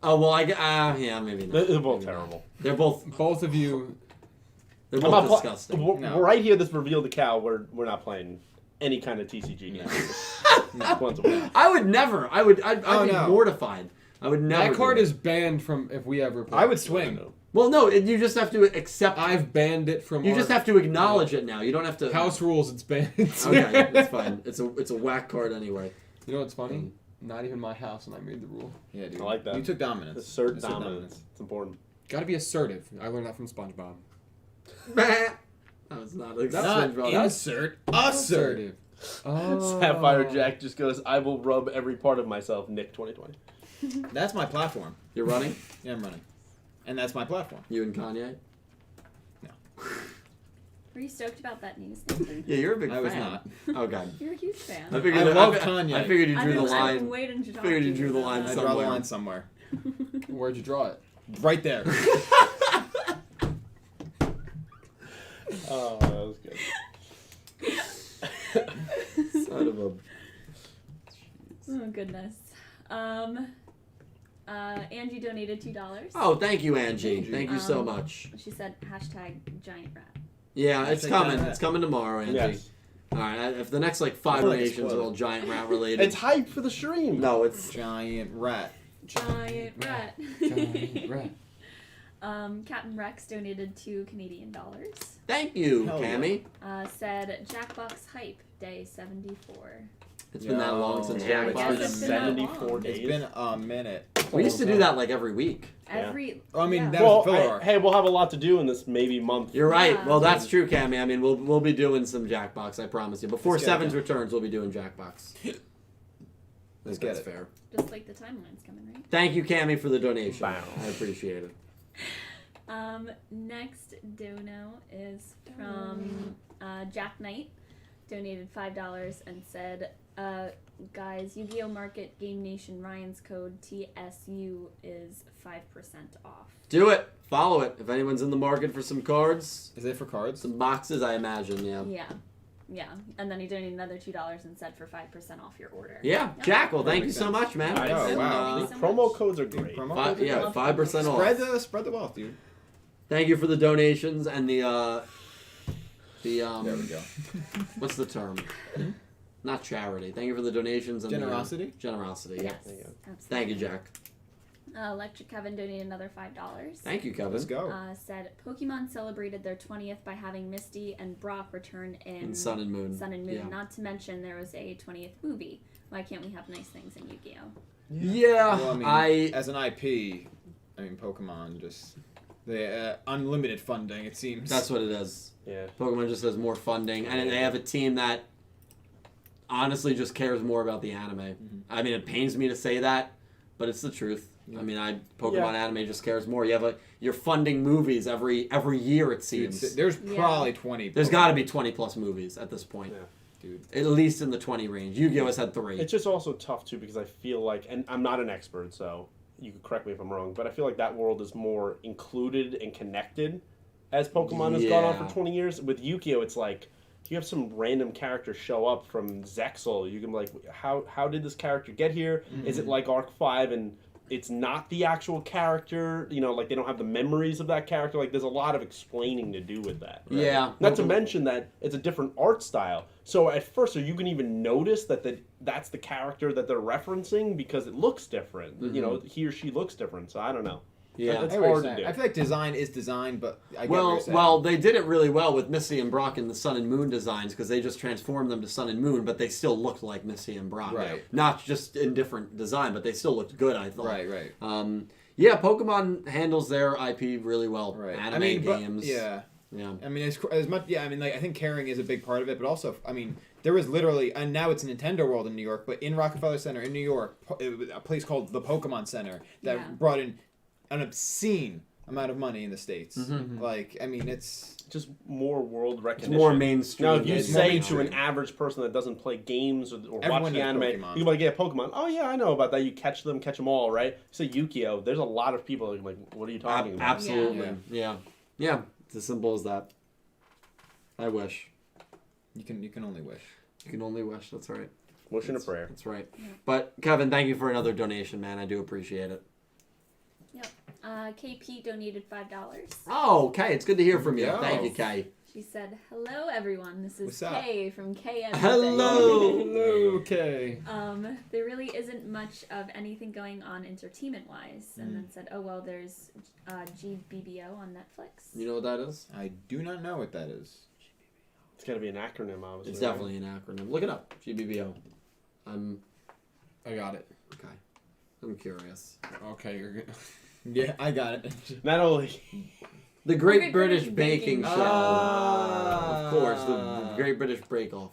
Oh well, yeah, maybe not. They're both Maybe not. terrible. They're both Both of you. they're I'm both not disgusting. No. Right here, this reveal the cow. We're not playing any kind of TCG game. Once a week. I would never. I'd be no. mortified. I would never. That card do is banned from if we ever play. I would swing. Well, no. You just have to accept. I've banned it from. You our just have to acknowledge it now. You don't have to. house rules. It's banned. Okay, it's fine. It's a whack card anyway. You know what's funny? Not even my house, and I made the rule. Yeah, dude. I like that. You took dominance. Assert Assert dominance. It's important. Got to be assertive. I learned that from SpongeBob. That was not. That's Not SpongeBob. insert. Assertive. Oh. Sapphire Jack just goes, I will rub every part of myself, Nick 2020. That's my platform. You're running. Yeah, I'm running, and that's my platform. You and Kanye. Were you stoked about that news, Nathan? Yeah, you're a big I fan. was not. Okay. You're a huge fan. I figured. I love I Kanye. figured you drew the I've been line. waiting to talk Figured to you drew the line about I that. draw the somewhere. line somewhere. Where'd you draw it? Right there. Oh, that was good. Son of a. Oh goodness. Angie donated $2. Oh, thank you, Angie. Angie. Thank you so much. She said #giant rat. Yeah, it's Hashtag coming. giant rat. It's coming tomorrow, Angie. Yes. All right. If the next like 5 I feel like donations it's are all giant rat related. It's hype for the stream. No, it's. Giant rat. Giant rat. Giant rat. Captain Rex donated $2 Canadian. Thank you, Hell yeah. Cammy. Said Jackbox hype day 74. It's been that long since Yeah, Jackbox. it's been that 74 days. It's been a minute. We used to do that like every week. I mean, that Well, was a filler arc. hey, we'll have a lot to do in this maybe month. You're right. Yeah. Well, that's true, Cammy. I mean, we'll be doing some Jackbox. I promise you. Before Let's get it Sevens done. returns, we'll be doing Jackbox. Let's get That's it. fair. Just like the timeline's coming, right? Thank you, Cammy, for the donation. Wow. I appreciate it. Next dono is from Jack Knight. Donated $5 and said, guys, Yu-Gi-Oh! Market Game Nation Ryan's code TSU is 5% off. Do it. Follow it. If anyone's in the market for some cards, Is it for cards? some boxes, I imagine, yeah. Yeah. And then he donated another $2 and said for 5% off your order. Yeah, Jack, well, thank you so much, man. Nice. Oh, wow. Thank you so Promo much. codes are Dude, great. promo Five, codes are yeah, good. 5% off. Spread the wealth, dude. Thank you for the donations and the There we go. what's the term? Not charity. Thank you for the donations and Generosity? The, generosity. Yes. Yeah. There you go. Absolutely. Thank you, Jack. Electric Kevin donated another $5. Thank you, Kevin. Let's go. Said Pokemon celebrated their 20th by having Misty and Brock return in And Sun and Moon. Sun and Moon. Yeah. Not to mention there was a 20th movie. Why can't we have nice things in Yu-Gi-Oh? Yeah, Well, I mean, as an IP, I mean, Pokemon just the unlimited funding. It seems. that's what it is. Yeah. Pokemon just has more funding, and they have a team that honestly just cares more about the anime. Mm-hmm. I mean, it pains me to say that, but it's the truth. I mean, Pokemon anime just cares more. You have you're funding movies every year, it Dude, seems. there's probably 20. There's Pokemon. got to be 20 plus movies at this point. Yeah. Dude. At least in the 20 range. Yu-Gi-Oh has had 3. It's just also tough too because I feel like, and I'm not an expert, so you can correct me if I'm wrong, but I feel like that world is more included and connected as Pokemon has gone on Yeah. for 20 years. With Yu-Gi-Oh, it's like you have some random character show up from Zexal. You can be like, how did this character get here? Is it like Arc 5 and it's not the actual character? You know, like they don't have the memories of that character. Like there's a lot of explaining to do with that. Yeah. Not to mention that it's a different art style. So at first, you can even notice that that's the character that they're referencing because it looks different. You know, he or she looks different. So I don't know. Yeah. It's I, hard to do. I feel like design is design, but I get what you're saying. Well, they did it really well with Misty and Brock in the Sun and Moon designs because they just transformed them to Sun and Moon, but they still looked like Misty and Brock. Right. Not just in different design, but they still looked good, I thought. Right. Yeah, Pokemon handles their IP really well. Right. Anime games. Yeah. Yeah. I mean, as much. Yeah. I mean, like I think caring is a big part of it, but also, I mean, there was literally, and now it's Nintendo World in New York, but in Rockefeller Center in New York, a place called the Pokemon Center that brought in an obscene amount of money in the States. Like, I mean, it's just more world recognition. It's more mainstream. Now, if you It's say more to an mainstream. average person that doesn't play games or Everyone watch the knows anime, Pokemon. you can be like, yeah, Pokemon. Oh, yeah, I know about that. You catch them all, right? You say Yu-Gi-Oh! There's a lot of people that are like, what are you talking about? Absolutely. Yeah. It's as simple as that. I wish. you can only wish. You can only wish. That's right. Wishing a prayer. That's right. But Kevin, thank you for another donation, man. I do appreciate it. Yep. KP donated $5. Oh, Kay, it's good to hear from you. Yes. Thank you, Kay. She said, "Hello, everyone. This is What's up? Kay from KM." Hello. Okay. There really isn't much of anything going on entertainment-wise, and then said, "Oh well, there's GBBO on Netflix." You know what that is? I do not know what that is. It's got to be an acronym, obviously. It's right? definitely an acronym. Look it up. GBBO. I got it. Okay. I'm curious. Okay, you're good. Yeah, I got it. Not only... The Great British Baking Show. Ah. Of course, the Great British Break Off.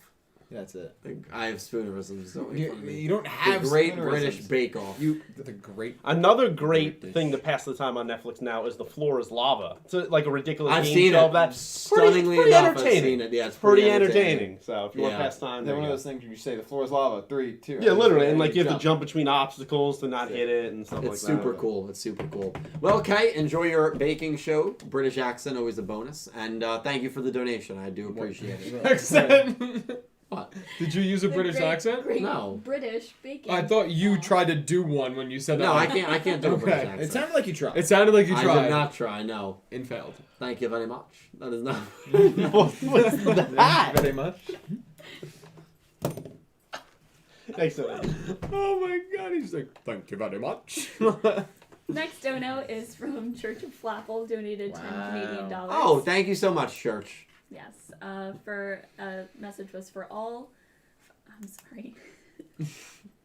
That's it. I have spoonerisms. Don't make fun of me. You don't have The Great spoonerisms. British Bake Off. The great. Another great British. thing to pass the time on Netflix now is The Floor is Lava. It's like a ridiculous I've game seen show it. of that. Stunningly pretty enough, entertaining. I've seen it. Yeah, it's Pretty entertaining. So if you want Yeah. to pass time, They're there one you of go. those things where you say the floor is lava. 3, 2. Yeah, literally, and like you have jump. to jump between obstacles to not hit it and stuff like that. It's super cool. It's super cool. Well, Kay, enjoy your baking show. British accent, always a bonus. And thank you for the donation. I do appreciate it. Accent. What? Did you use a The British great- accent? Great No. British baking. I thought you Show. tried to do one when you said that. No, I can't do a British Okay. accent. It sounded like you tried. It sounded like you I tried. did not try, no. And failed. Thank you very much. That is not... What's that? Very much. Excellent. Oh my god, he's like, thank you very much. Next dono is from Church of Flapple, donated 10 Canadian dollars. Oh, thank you so much, Church. Yes. Message was for all. I'm sorry.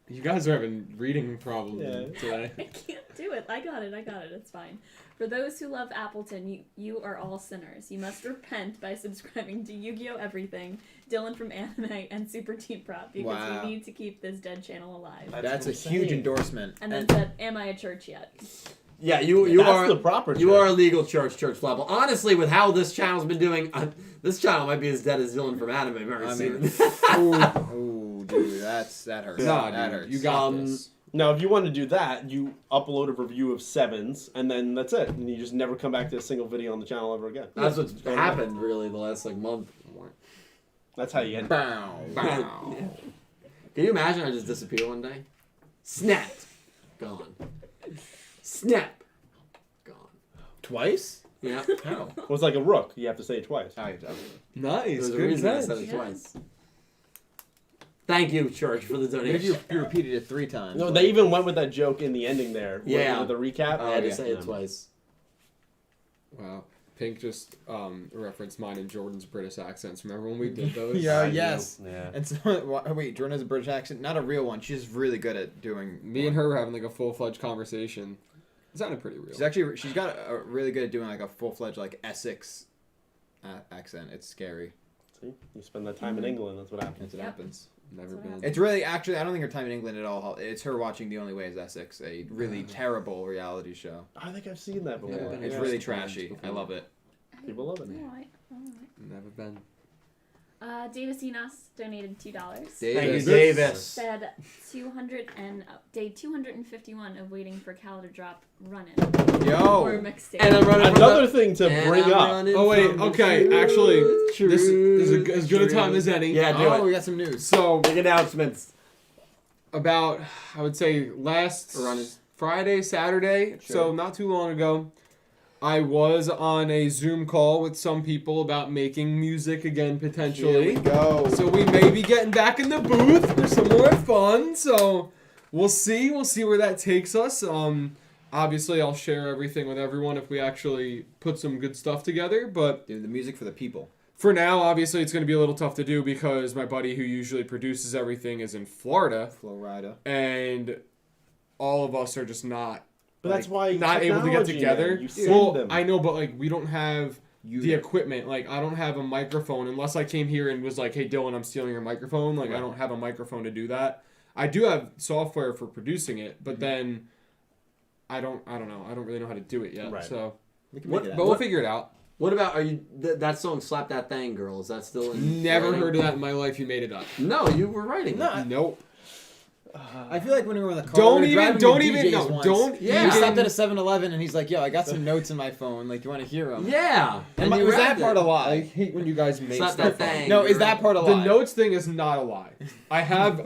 You guys are having reading problems today. I can't do it. I got it. It's fine. For those who love Appleton, you are all sinners. You must repent by subscribing to Yu-Gi-Oh! Everything, Dylan from Anime, and Super Team Prop, because we need to keep this dead channel alive. That's a huge endorsement. And then said, am I a church yet? Yeah, you are the proper church. You are a legal church level. Honestly, with how this channel's been doing, this channel might be as dead as Dylan from Anime very soon. Ooh, dude, that hurts. Nah, that dude, hurts. you got this. Now, if you want to do that, you upload a review of Sevens, and then that's it. And you just never come back to a single video on the channel ever again. That's what's happened, really, the last, month. That's how you end it. Bow. Yeah. Can you imagine I just disappear one day? Snapped. Gone. Snap. Gone. Twice? Yeah. How? Well, it's like a rook. You have to say it twice. Oh, exactly. Nice. There's a Good reason I catch. said it twice. Thank you, church, for the What donation. if you repeated it 3 times? No, they even went with that joke in the ending there. Yeah. With the recap. I had to yeah. say it twice. Wow. Pink just referenced mine and Jordan's British accents. Remember when we did those? Yeah, yes. Yeah. And so, wait, Jordan has a British accent? Not a real one. She's really good at doing. Me and her were having a full-fledged conversation. It sounded pretty real. She's got a really good at doing a full-fledged Essex accent. It's scary. See, you spend that time in England. That's what happens. That's what happens. Never been. It's really actually. I don't think her time in England at all. It's her watching The Only Way Is Essex, a really terrible reality show. I think I've seen that before. Yeah, It's Yeah. really trashy. I love it. People love it. Alright. Never been. Davis Enos donated $2. Thank you, Davis. Said day 251 of waiting for Cal to drop running. Yo. Or mixtape. And I'm running Another thing to bring up. Oh wait, okay. Actually, this is as good a time as any. Yeah, do it. We got some news. So Big announcements. about, I would say last Friday, Saturday, so not too long ago, I was on a Zoom call with some people about making music again potentially. Here we go. So we may be getting back in the booth for some more fun. So we'll see. We'll see where that takes us. Obviously, I'll share everything with everyone if we actually put some good stuff together. But Dude, the music for the people. for now, obviously, it's going to be a little tough to do because my buddy who usually produces everything is in Florida. Florida. And all of us are just not. But that's why Not able to get technology, together. man. You send Well, them. I know, but we don't have the Yeah. equipment. I don't have a microphone unless I came here and was like, "Hey, Dylan, I'm stealing your microphone." I don't have a microphone to do that. I do have software for producing it, but then I don't know. I don't really know how to do it yet. Right. So, We can What- make it but out. we'll figure it out. What about that song "Slap That Thing, Girl"? Is that still in? Never writing? heard of that in my life. You made it up. No, you were writing. No, it. Nope. I feel like when we were in the car, Don't we were even- driving don't to even- DJ's no, once. don't Yeah. We stopped even- at a 7-Eleven and he's like, "Yo, I got some notes in my phone. Do you want to hear them?" Yeah. And you was that rapped part it. a lie? I hate when you guys make Slap stuff that up. thing. No, is that part a The lie? notes thing is not a lie. I have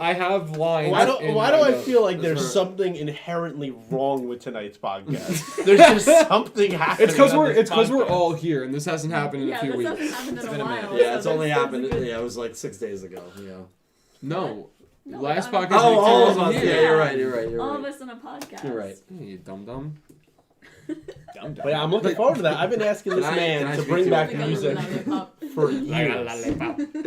lines. Why do in I my feel notes. like there's That's something inherently wrong with tonight's podcast? There's just something happening. It's because on we're this we're podcast. all here, and this hasn't happened in a few this weeks. hasn't happened in been a a while. minute. Yeah, it's so only that's happened. good. Yeah, it was like 6 days ago. Yeah. No. No, Last on a- podcast. Oh, was on yeah, here. you're right. You're right. You're All right. of us on a podcast. You're right. Hey, you dum dum. But yeah, I'm looking forward to that. I've been asking this Can I man to speak bring to back you? music for years.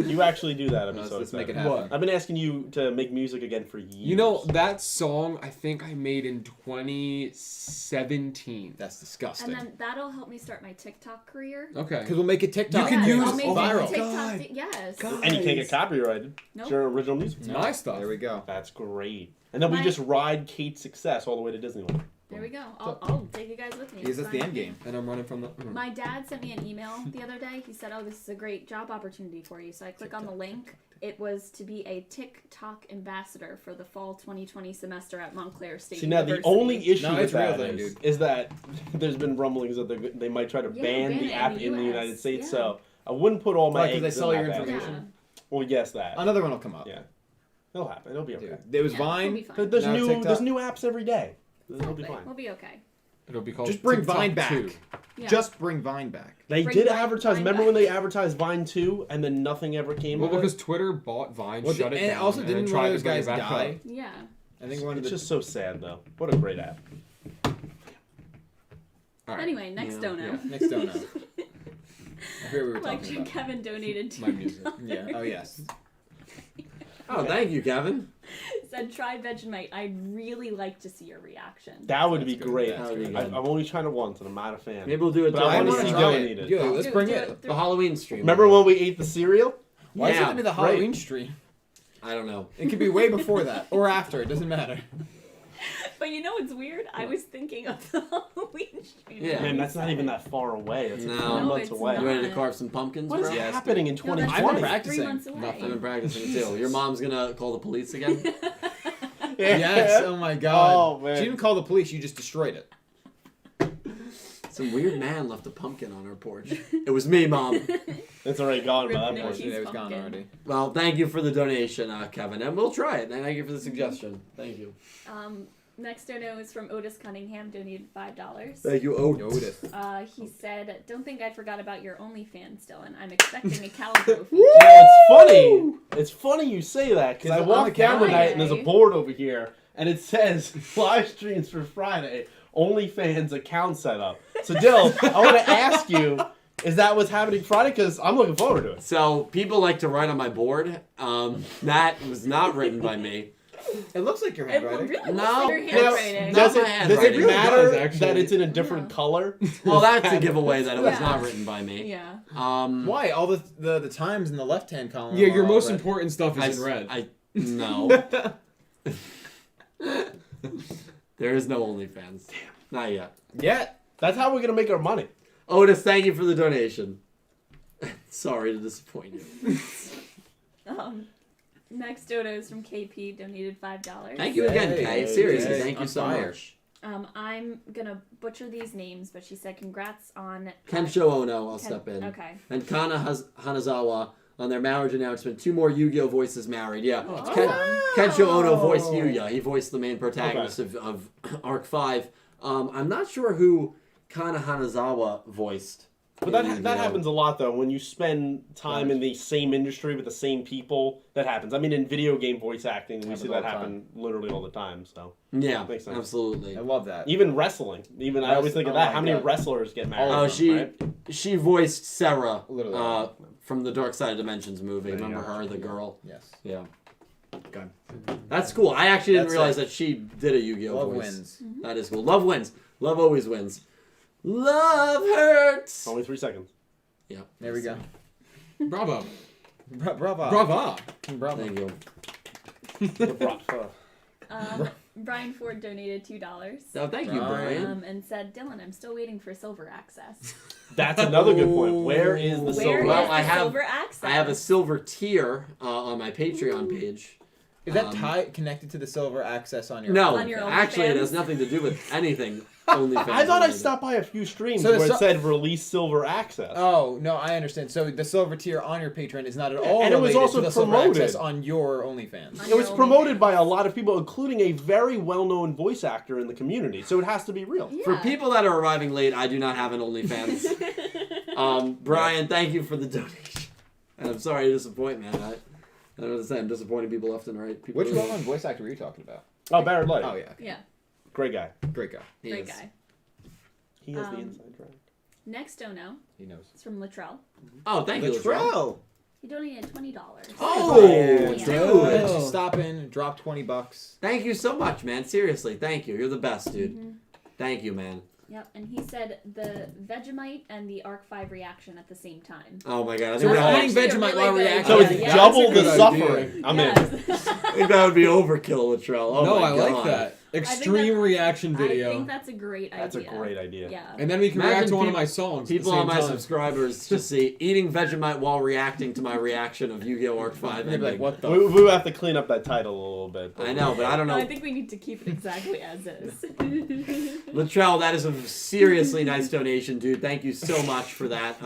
You actually do that. I'm Let's, so let's make it excited. happen. I've been asking you to make music again for years. You know that song? I think I made in 2017. That's disgusting. And then that'll help me start my TikTok career. Okay. Because we'll make it TikTok. You can Yes, use- I'll make oh my TikTok. God. Yes. and you can't get copyrighted. Nope. It's your original music. It's my stuff. There we go. That's great. And then we My- just ride Kate's success all the way to Disneyland. There we go. I'll take you guys with me. Because It's that's the fine. end game. And I'm running from the. My dad sent me an email the other day. He said, "Oh, this is a great job opportunity for you." So I click on the link. It was to be a TikTok ambassador for the fall 2020 semester at Montclair State See, now the University. only issue No, with it's real that thing, is, dude. is that there's been rumblings that they might try to Yeah, ban ban the it app in the in the US, United States. yeah. So I wouldn't put all my Why, 'cause eggs they sell in your that basket. information? Well, yes, that. Another one will come up. Yeah, it'll happen. It'll be okay. Dude, there was Yeah, we'll Vine. be fine. There's Now new TikTok. there's new apps every day. It'll be Exactly. fine. We'll be okay. It'll be called. Just bring TikTok Vine back. 2. Yeah. Just bring Vine back. They Bring did Vine advertise. Remember back. when they advertised Vine 2 and then nothing ever came Well, of it? because Twitter bought Vine, Well, shut it and down, also and didn't then one tried of to those bring it guys back die? up. Yeah. I think one of It's the just so sad though. What a great app. All right. Anyway, next Yeah. dono. next dono. I hear we were Like talking about. Kevin donated to My music. Yeah. Oh yes. Oh, thank you, Kevin. said, try Vegemite. I'd really like to see your reaction. That would be great. I'm only trying it once, and I'm not a fan. Maybe we'll do it. But I want to see Dylan eat Yeah, it. let's bring it. The Halloween stream. Remember when we ate the cereal? Why is it Yeah, gonna be the Halloween stream? I don't know. It could be way before that or after. It doesn't matter. But you know what's weird? I was thinking of the Halloween stream. Yeah. Man, that's not even that far away. It's No. like 3 No, months it's away. You ready to not. carve some pumpkins, What is bro? Yes, happening in No, that's 2020? I've been like practicing. 3 months away. I've been practicing too. Your mom's gonna call the police again? Yes. Oh my God. Oh, man. She didn't call the police. You just destroyed it. Some weird man left a pumpkin on our porch. It was me, Mom. It's already gone by that Rip point. Cheese It was gone pumpkin. already. Well, thank you for the donation, Kevin, and we'll try it. And thank you for the suggestion. Thank you. Next dono is from Otis Cunningham, donated $5. Thank you, Otis. He said, "Don't think I forgot about your OnlyFans, Dylan. I'm expecting a calico feature." You know, it's funny. It's funny you say that because I Is it on walked the down calendar? tonight and there's a board over here and it says live streams for Friday, OnlyFans account setup. So Dill, I want to ask you, is that what's happening Friday? Because I'm looking forward to it. So, people like to write on my board. That was not written by me. It looks like your It handwriting. really No, looks like your now- handwriting. Not Does my it handwriting. really matter does, actually. that it's in a different No. color? Well, that's a giveaway that it was Yeah. not written by me. Yeah. Why? All the times in the left-hand column. Yeah, your are all most red. important stuff is in red. No. There is no OnlyFans. Not yet. Yeah. That's how we're gonna make our money. Otis, thank you for the donation. Sorry to disappoint you. Next dono is from KP, donated $5. Thank you again, Hey, Kay. Seriously, hey, thank you on so fire. much. I'm gonna butcher these names, but she said congrats on Kensho Ono, I'll step in. Okay. And Kana Hanazawa on their marriage announcement. 2 more Yu-Gi-Oh voices married. Yeah. Oh, Ken- awesome. Kensho Ono voiced Yuya. He voiced the main protagonist of Arc 5. I'm not sure who Kana Hanazawa voiced. But that happens a lot though. When you spend time in the same industry with the same people, that happens. I mean, in video game voice acting, we see that happen literally all the time. So Yeah, Makes sense. absolutely. I love that. even wrestling, I always think of that. my How many God. wrestlers get married? Oh, right? she voiced Sarah Literally. from the Dark Side of Dimensions movie. There you Remember go. her, the girl? Yes. Yeah. Okay. That's cool. I actually didn't That's realize it. that she did a Yu-Gi-Oh Love voice. wins. That is cool. Love wins. Love always wins. Love hurts. Only 3 seconds. Yeah. There we go. Bravo. Bravo. Bravo. Bravo. Thank you. Brian Ford donated $2. Oh, thank you, Brian. Brian. And said, Dylan, I'm still waiting for silver access. That's another good point. Where is the Where silver? is Well, the I have- silver access? I have a silver tier on my Patreon page. Is that connected to the silver access on your? No, On your actually, it OnlyFans? has nothing to do with anything. OnlyFans I thought I related. stopped by a few streams So the where it si- said release silver access. Oh no, I understand. So the silver tier on your Patreon is not at all and it was related also to the silver promoted. access on your OnlyFans. It was promoted by a lot of people, including a very well-known voice actor in the community. So it has to be real. Yeah. For people that are arriving late, I do not have an OnlyFans. Brian, thank you for the donation. And I'm sorry to disappoint, man. I don't know what to say. I'm disappointing people left and right. People Which well-known voice actor were you talking about? Oh, Barrett Light. Oh yeah, okay. Yeah, Great guy. Great guy. great guy. He has the inside track. Next dono He knows. is from Latrell. Oh, thank you, Latrell. Latrell. He donated $20. Oh, Yeah. dude. Just stop in, drop $20. Thank you so much, man. Seriously, thank you. You're the best, dude. Thank you, man. Yep, and he said the Vegemite and the Arc 5 reaction at the same time. Oh my god, I So think, we're that, eating Actually, Vegemite really while good reacting. So it's Yeah, double that's a the good suffering. I'm in. Yes. I think that would be overkill, Latrell. Oh No, my I god. like that. I Extreme think that- reaction I video. think that's a great idea. That's a great idea. Yeah. And then we can Imagine react to one of peop- my songs. People at the on same my time. subscribers just see eating Vegemite while reacting to my reaction of Yu-Gi-Oh! Arc 5 They'd be like, ending. what the? We have to clean up that title a little bit. I know, but I don't No, know. I think we need to keep it exactly as is. Latrell, that is a seriously nice donation, dude. Thank you so much for that.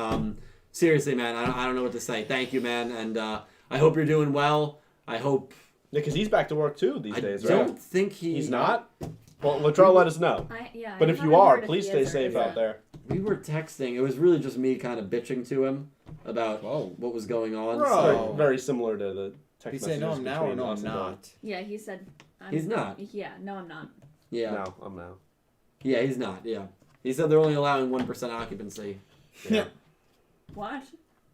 Seriously, man, I don't know what to say. Thank you, man, and I hope you're doing well. I hope... Yeah, because he's back to work too these days, I right? don't think He's not? Well, Latrell, let us know. But I if you haven't are, heard if please he stay is or safe isn't. out there. We were texting. It was really just me kind of bitching to him about Whoa. what was going on. Bro. So Very, very similar to the text He said, no, messages I'm now or between no, us I'm and Dylan. not. Yeah, he said. He's not. Yeah, no, I'm not. yeah. No, I'm now. Yeah, he's not. Yeah. He said they're only allowing 1% occupancy. Yeah. What?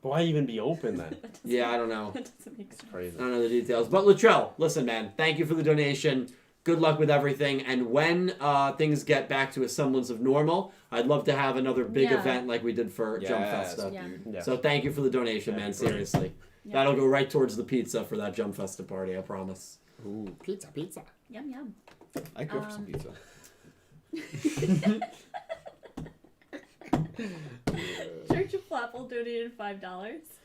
Why even be open then? Yeah, I don't know. That doesn't make sense. Crazy. I don't know the details. But Latrell, listen, man, thank you for the donation. Good luck with everything. And when things get back to a semblance of normal, I'd love to have another big event like we did for Jump Festa. Yeah. So thank you for the donation, man. Seriously. Yeah. That'll go right towards the pizza for that Jump Festa party, I promise. Ooh, pizza. Yum, yum. I go for some pizza. Church of Flapple donated $5.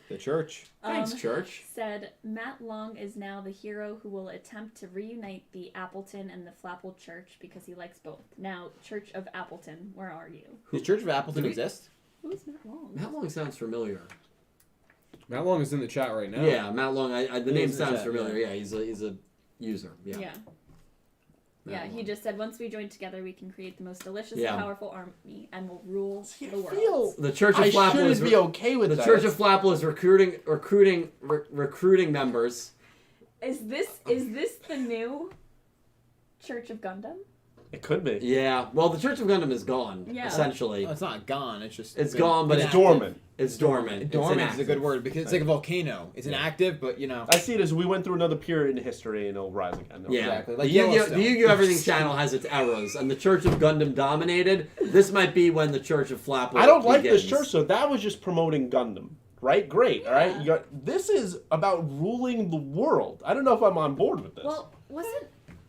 The church. Thanks, Church. Said Matt Long is now the hero who will attempt to reunite the Appleton and the Flapple Church because he likes both. Now, Church of Appleton, where are you? The Church of Appleton exist? Who is Matt Long? Matt Long sounds familiar. Matt Long is in the chat right now. Yeah, Matt Long. The name sounds chat, familiar. Yeah, he's a user. Yeah. Yeah, he just said once we join together, we can create the most delicious Yeah. and powerful army, and will rule the world. Feel The Church of I Flapple should is be okay with the that. Church of Flapple is recruiting members. Is this the new Church of Gundam? It could be. Yeah. Well, the Church of Gundam is gone. Yeah. Essentially, Oh, it's not gone. It's just it's gone, but It's it's dormant. It's dormant. Dormant It's is a good word because it's like a volcano. It's inactive, but you know. I see it as we went through another period in history and it'll rise again. Yeah, Exactly. the Like Yu-Gi-Oh! Yellowstone. The Yu-Gi-Oh! Everything channel has its eras, and the Church of Gundam dominated. This might be when the Church of Flapple I don't like this begins. church, so that was just promoting Gundam. Right? Great. All right. You got, this is about ruling the world. I don't know if I'm on board with this. Well,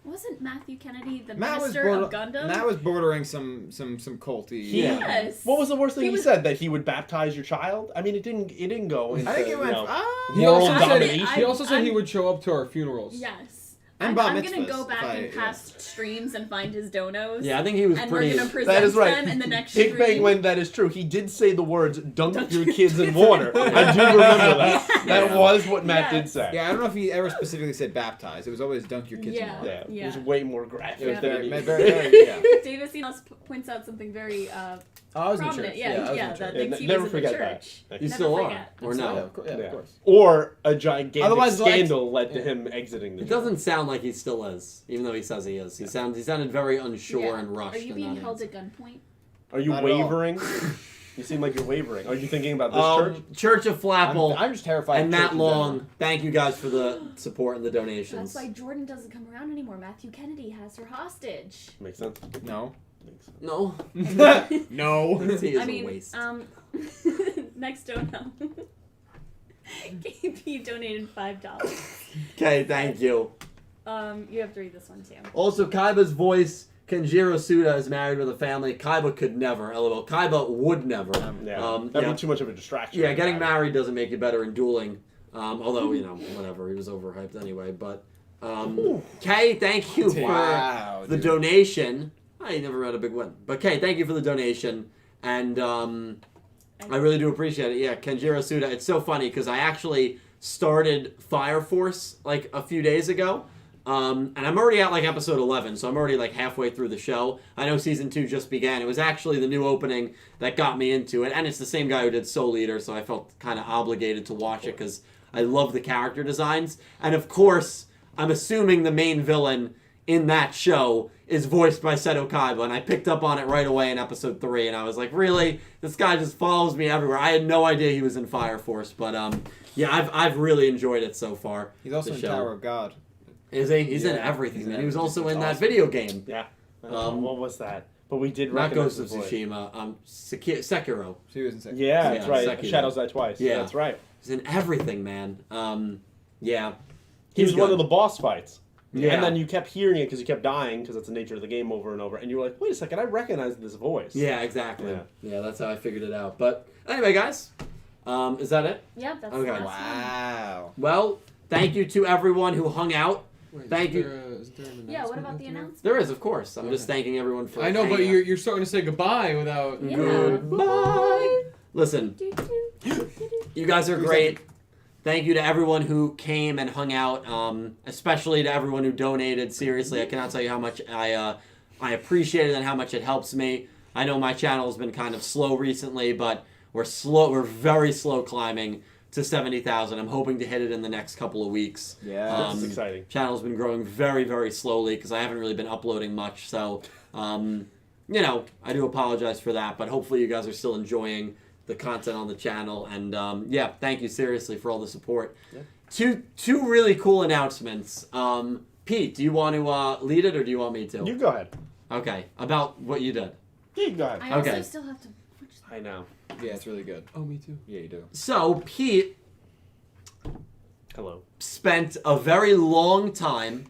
wasn't Matthew Kennedy the Matt was, minister of Gundam? Matt was bordering some culty. Yeah. Yes. What was the worst thing He he was- said? That he would baptize your child? I mean, it didn't go into, I think it went. He world also said, domination. he also said I'm- he would show up to our funerals. Yes. And I'm bar gonna mitzvahs, go back if I- and past streams and find his donos. Yeah, I think he was and pretty. we're gonna present That is right. them in the next Big Bang stream. when that is true. He did say the words "dunk your kids in water." I do remember that. That was what Matt did say. Yeah, I don't know if he ever specifically said baptize. It was always dunk your kids in Yeah. water. Yeah, it was way more graphic. It was than very, yeah. Davis Enos points out something very I was in prominent. church. Yeah, I was in that church. thinks he never was in forget the that. church. You You Never still forget. are, or no? Yeah, of Yeah. course. Or a gigantic Otherwise, like- scandal led to him exiting the It job. doesn't sound like he still is, even though he says he is. He sounded very unsure Yeah. and rushed. Are you in being that held answer. at gunpoint? Are you Not at all. wavering? You seem like you're wavering. Are you thinking about this church? Church of Flapple I'm just terrified. and of Matt church in Long. general. Thank you guys for the support and the That's donations. why Jordan doesn't come around anymore. Matthew Kennedy has her hostage. Makes sense. No. Makes sense. No, No. he is I a mean, waste. next dono. KP donated $5. Okay, thank you. You have to read this one too. Also, Kaiba's voice, Kenjiro Suda, is married with a family. Kaiba could never, lol. Kaiba would never. Yeah, that'd be too much of a distraction. Yeah, getting married doesn't make you better in dueling. Although, whatever, he was overhyped anyway. But, Kay, thank you Wow, for the dude. donation. I never had a big win. But, Kay, thank you for the donation. And, I really do appreciate it. Yeah, Kenjiro Suda. It's so funny because I actually started Fire Force like a few days ago. And I'm already at like episode 11, so I'm already like halfway through the show. I know season 2 just began. It was actually the new opening that got me into it, and it's the same guy who did Soul Eater, so I felt kind of obligated to watch it because I love the character designs. And of course, I'm assuming the main villain in that show is voiced by Seto Kaiba, and I picked up on it right away in episode 3, and I was like, really? This guy just follows me everywhere. I had no idea he was in Fire Force, but yeah, I've really enjoyed it so far. He's also the in show. Tower of God. Is he? He's in Yeah, everything, he's in man. He was also everything. in that It's awesome. video game. Yeah. What was that? But we did Not recognize Ghost of his voice. Tsushima. Sekiro. She was in second. Yeah, that's Yeah, right. Sekiro. Shadows Die Twice. Yeah. That's right. He's in everything, man. Yeah. He was He's one good. of the boss fights. Yeah. And then you kept hearing it because you kept dying because that's the nature of the game over and over. And you were like, wait a second, I recognize this voice. Yeah, exactly. Yeah. Yeah, that's how I figured it out. But anyway, guys, is that it? Yep, that's Okay. the last one. Wow. Well, thank you to everyone who hung out. Wait, Thank you. is there an Yeah, what announcement about the in there? announcement? There is, of course. I'm just Okay. thanking everyone for I know, but hanging out. you're starting to say goodbye without. Yeah. Goodbye. Listen, you guys are great. Thank you to everyone who came and hung out, especially to everyone who donated. Seriously, I cannot tell you how much I appreciate it and how much it helps me. I know my channel has been kind of slow recently, but we're very slow climbing to 70,000. I'm hoping to hit it in the next couple of weeks. Yeah. That's exciting. Channel's been growing very, very slowly because I haven't really been uploading much. So, I do apologize for that, but hopefully you guys are still enjoying the content on the channel. And yeah, thank you seriously for all the support. Yeah. Two really cool announcements. Pete, do you want to lead it or do you want me to? You go ahead. Okay, about what you did. You go ahead. I also Okay. still have to watch that. I know. Yeah, it's really good. Oh, me too. Yeah, you do. So, Pete Hello. spent a very long time,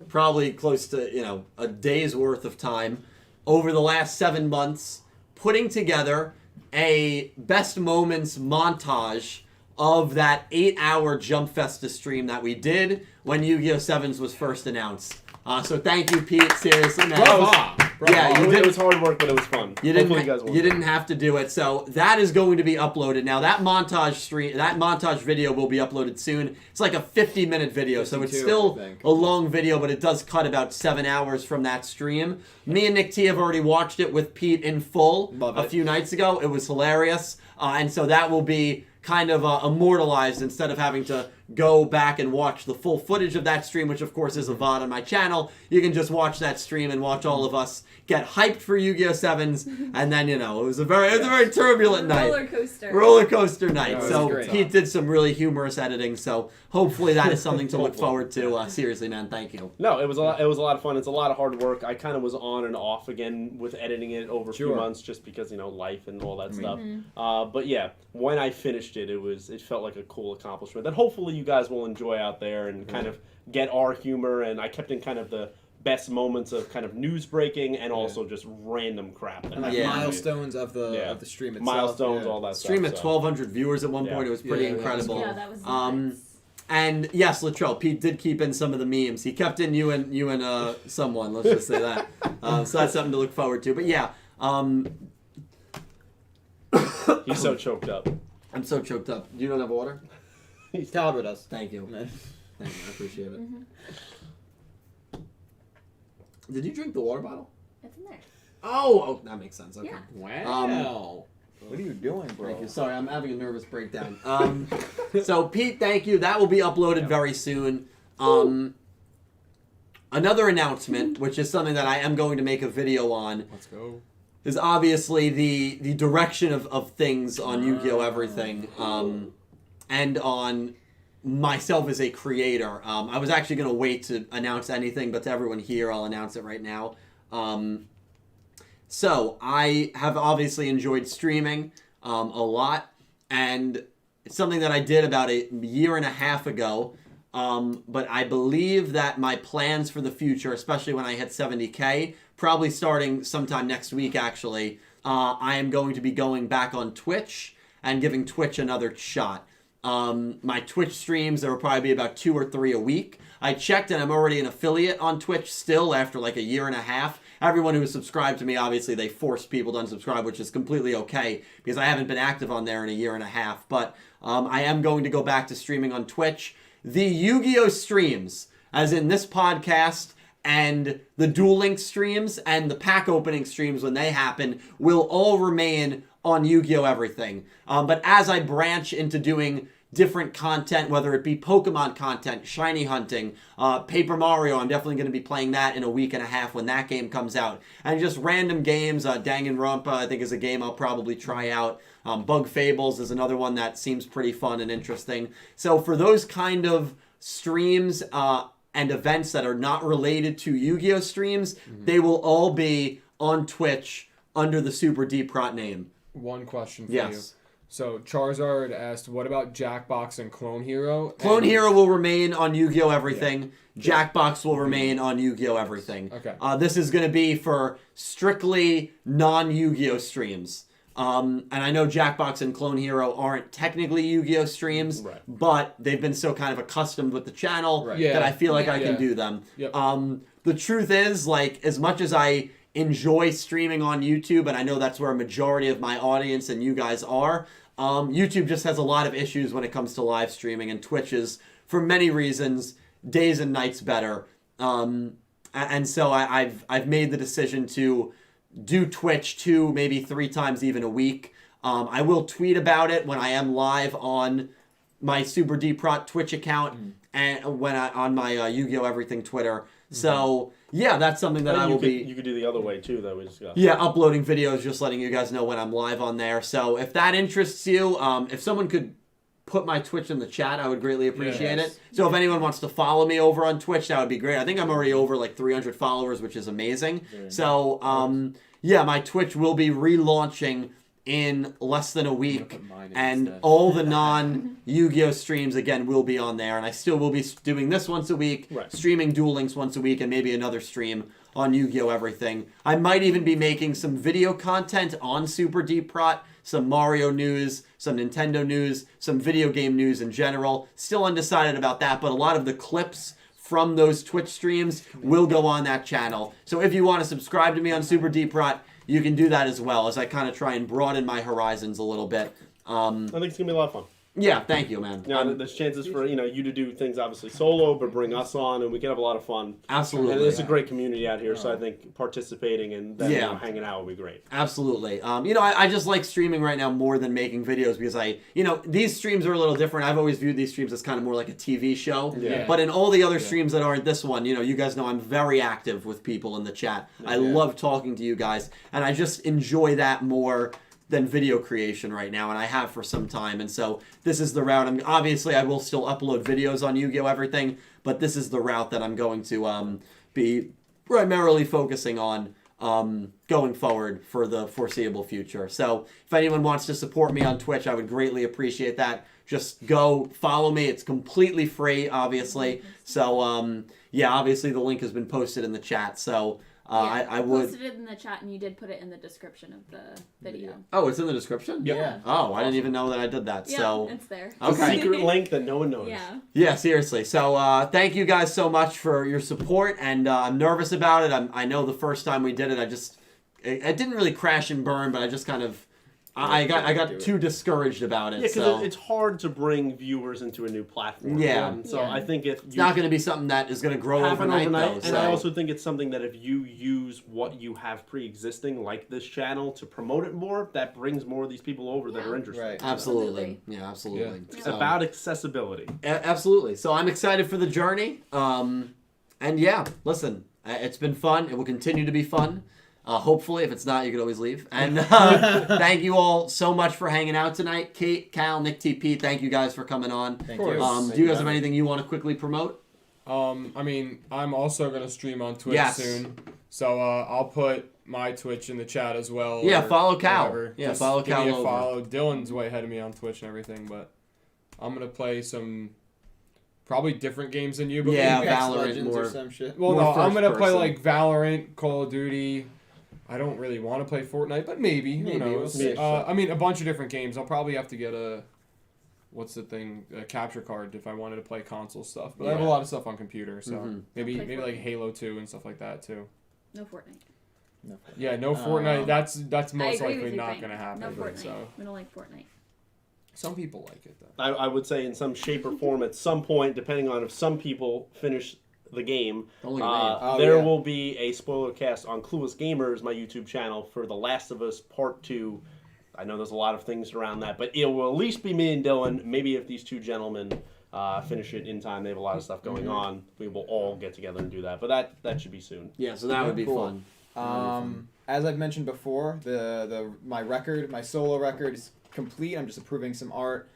probably close to, a day's worth of time, over the last 7 months, putting together a best moments montage of that 8-hour Jump Festa stream that we did when YuGiOh Sevens was first announced. So thank you, Pete. Seriously, man. Yeah, it was hard work, but it was fun. You didn't have to do it. So that is going to be uploaded now. That montage video will be uploaded soon. It's like a 50-minute video, so it's still a long video, but it does cut about 7 hours from that stream. Me and Nick T have already watched it with Pete in full a few nights ago. It was hilarious, and so that will be kind of immortalized instead of having to go back and watch the full footage of that stream, which of course is a VOD on my channel. You can just watch that stream and watch all of us get hyped for YuGiOh Sevens, and then it was a very turbulent night. Roller coaster night. So great. Pete did some really humorous editing. So hopefully that is something to look forward to. Seriously, man, thank you. No, it was a lot of fun. It's a lot of hard work. I kind of was on and off again with editing it over a few months, just because life and all that stuff. But yeah, when I finished it, it felt like a cool accomplishment that hopefully you guys will enjoy out there and kind of get our humor. And I kept in kind of the best moments of kind of news breaking and also just random crap. And milestones of the stream itself. Milestones, all that stream stuff. at 1,200 viewers at one point. It was pretty incredible. Yeah, that was nice. And yes, Latrell, Pete did keep in some of the memes. He kept in you and someone. Let's just say that. So that's something to look forward to. But yeah, he's so choked up. I'm so choked up. You don't have water? Talbot does. Thank you. Thank you. I appreciate it. Did you drink the water bottle? It's in there. Oh, that makes sense. Okay. Yeah. Wow. What are you doing, bro? Thank you. Sorry, I'm having a nervous breakdown. So, Pete, thank you. That will be uploaded very soon. Another announcement, which is something that I am going to make a video on. Let's go. Is obviously the direction of things on YuGiOh Everything, and on myself as a creator. I was actually going to wait to announce anything, but to everyone here, I'll announce it right now. So, I have obviously enjoyed streaming a lot, and it's something that I did about a year and a half ago, but I believe that my plans for the future, especially when I hit 70K, probably starting sometime next week actually, I am going to be going back on Twitch and giving Twitch another shot. My Twitch streams, there will probably be about 2 or 3 a week. I checked and I'm already an affiliate on Twitch still after like a year and a half. Everyone who is subscribed to me, obviously they forced people to unsubscribe, which is completely okay because I haven't been active on there in a year and a half. But I am going to go back to streaming on Twitch. The YuGiOh streams, as in this podcast and the Duel Link streams and the pack opening streams when they happen, will all remain on YuGiOh Everything. But as I branch into doing different content, whether it be Pokemon content, shiny hunting, Paper Mario, I'm definitely going to be playing that in a week and a half when that game comes out. And just random games, Danganronpa I think is a game I'll probably try out. Bug Fables is another one that seems pretty fun and interesting. So for those kind of streams and events that are not related to YuGiOh streams, they will all be on Twitch under the Super Deep Rot name. One question for Yes. you. So Charizard asked, what about Jackbox and Clone Hero? Clone Hero will remain on YuGiOh Everything. Yeah. Jackbox will remain on YuGiOh Everything. Okay. This is going to be for strictly non-YuGiOh streams. And I know Jackbox and Clone Hero aren't technically YuGiOh streams, but they've been so kind of accustomed with the channel that I feel like I can do them. Yep. The truth is, like, as much as I enjoy streaming on YouTube, and I know that's where a majority of my audience and you guys are, YouTube just has a lot of issues when it comes to live streaming, and Twitch is, for many reasons, days and nights better. And so I've made the decision to do Twitch 2, maybe 3 times even a week. I will tweet about it when I am live on my Super Deep Rot Twitch account and when on my YuGiOh Everything Twitter. So yeah, that's something that I will be. You could do the other way too, though. We discussed. Yeah, uploading videos, just letting you guys know when I'm live on there. So if that interests you, if someone could put my Twitch in the chat, I would greatly appreciate it. So if anyone wants to follow me over on Twitch, that would be great. I think I'm already over like 300 followers, which is amazing. So yeah, my Twitch will be relaunching in less than a week, and all the non-Yu-Gi-Oh streams again will be on there, and I still will be doing this once a week, streaming Duel Links once a week, and maybe another stream on Yu-Gi-Oh Everything. I might even be making some video content on Super Deep Prot, some Mario news, some Nintendo news, some video game news in general. Still undecided about that, but a lot of the clips from those Twitch streams will go on that channel. So if you want to subscribe to me on Super Deep Prot, you can do that as well, as I kind of try and broaden my horizons a little bit. I think it's going to be a lot of fun. Yeah, thank you, man. Yeah, there's chances for you to do things obviously solo, but bring us on, and we can have a lot of fun. Absolutely, and it's a great community out here. So I think participating and then hanging out will be great. Absolutely. I just like streaming right now more than making videos because these streams are a little different. I've always viewed these streams as kind of more like a TV show. Yeah. But in all the other streams that aren't this one, you guys know I'm very active with people in the chat. I love talking to you guys, and I just enjoy that more than video creation right now, and I have for some time, and so this is the route. Obviously I will still upload videos on Yu-Gi-Oh Everything, but this is the route that I'm going to be primarily focusing on going forward for the foreseeable future. So if anyone wants to support me on Twitch, I would greatly appreciate that. Just go follow me. It's completely free, obviously. So yeah, obviously the link has been posted in the chat, so I would posted it in the chat, and you did put it in the description of the video. Oh, it's in the description? Yeah. Oh, I didn't even know that I did that. Yeah, so it's there. Okay. Secret link that no one knows. Yeah. Yeah, seriously. So thank you guys so much for your support, and I'm nervous about it. I know the first time we did it, it didn't really crash and burn, but I just kind of I got too discouraged about it. Yeah, because it's hard to bring viewers into a new platform. Yeah. So I think it's not going to be something that is going to grow overnight. Though, and I also think it's something that if you use what you have pre-existing, like this channel, to promote it more, that brings more of these people over that are interested. Right. Absolutely. Yeah, absolutely. Yeah. It's about accessibility. Absolutely. So I'm excited for the journey. And yeah, listen, it's been fun. It will continue to be fun. Hopefully, if it's not, you can always leave. And thank you all so much for hanging out tonight. Kate, Cal, Nick TP, thank you guys for coming on. Thank you. Do you guys have anything you want to quickly promote? I'm also going to stream on Twitch soon. So I'll put my Twitch in the chat as well. Yeah, follow Cal. Whatever. Yeah, just follow give Cal me a over. follow. Dylan's way ahead of me on Twitch and everything, but I'm going to play some probably different games than you. But yeah, maybe Valorant Legends more. or some shit. Well, more no, I'm going to play person. like Valorant, Call of Duty. I don't really want to play Fortnite, but maybe. Who knows? We'll see. A bunch of different games. I'll probably have to get a capture card if I wanted to play console stuff. But I have a lot of stuff on computer, so maybe like Halo 2 and stuff like that too. No Fortnite. Yeah, no Fortnite. That's most likely not going to happen. No Fortnite. So. We don't like Fortnite. Some people like it though. I would say in some shape or form at some point, depending on if some people finish the game, there will be a spoiler cast on Clueless Gamers, my YouTube channel, for The Last of Us Part 2. I know there's a lot of things around that, but it will at least be me and Dylan. Maybe if these two gentlemen finish it in time, they have a lot of stuff going on, we will all get together and do that. But that should be soon. Yeah, so that would be fun. As I've mentioned before, my solo record is complete. I'm just approving some art.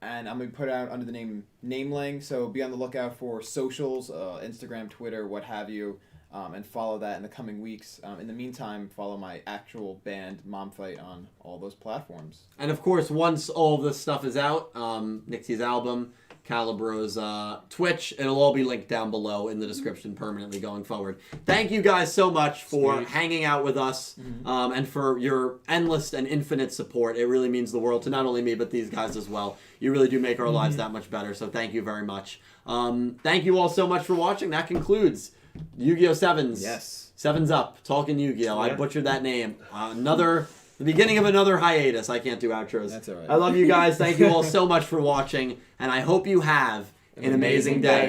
And I'm going to put it out under the name Nameling, so be on the lookout for socials, Instagram, Twitter, what have you, and follow that in the coming weeks. In the meantime, follow my actual band, Mom Fight, on all those platforms. And of course, once all this stuff is out, Nixie's album, Calibro's Twitch, it'll all be linked down below in the description permanently going forward. Thank you guys so much for hanging out with us and for your endless and infinite support. It really means the world to not only me, but these guys as well. You really do make our lives that much better, so thank you very much. Thank you all so much for watching. That concludes YuGiOh Sevens. Yes. Sevens Up, Talking Yu-Gi-Oh! I butchered that name. The beginning of another hiatus. I can't do outros. That's all right. I love you guys. Thank you all so much for watching, and I hope you have an amazing day.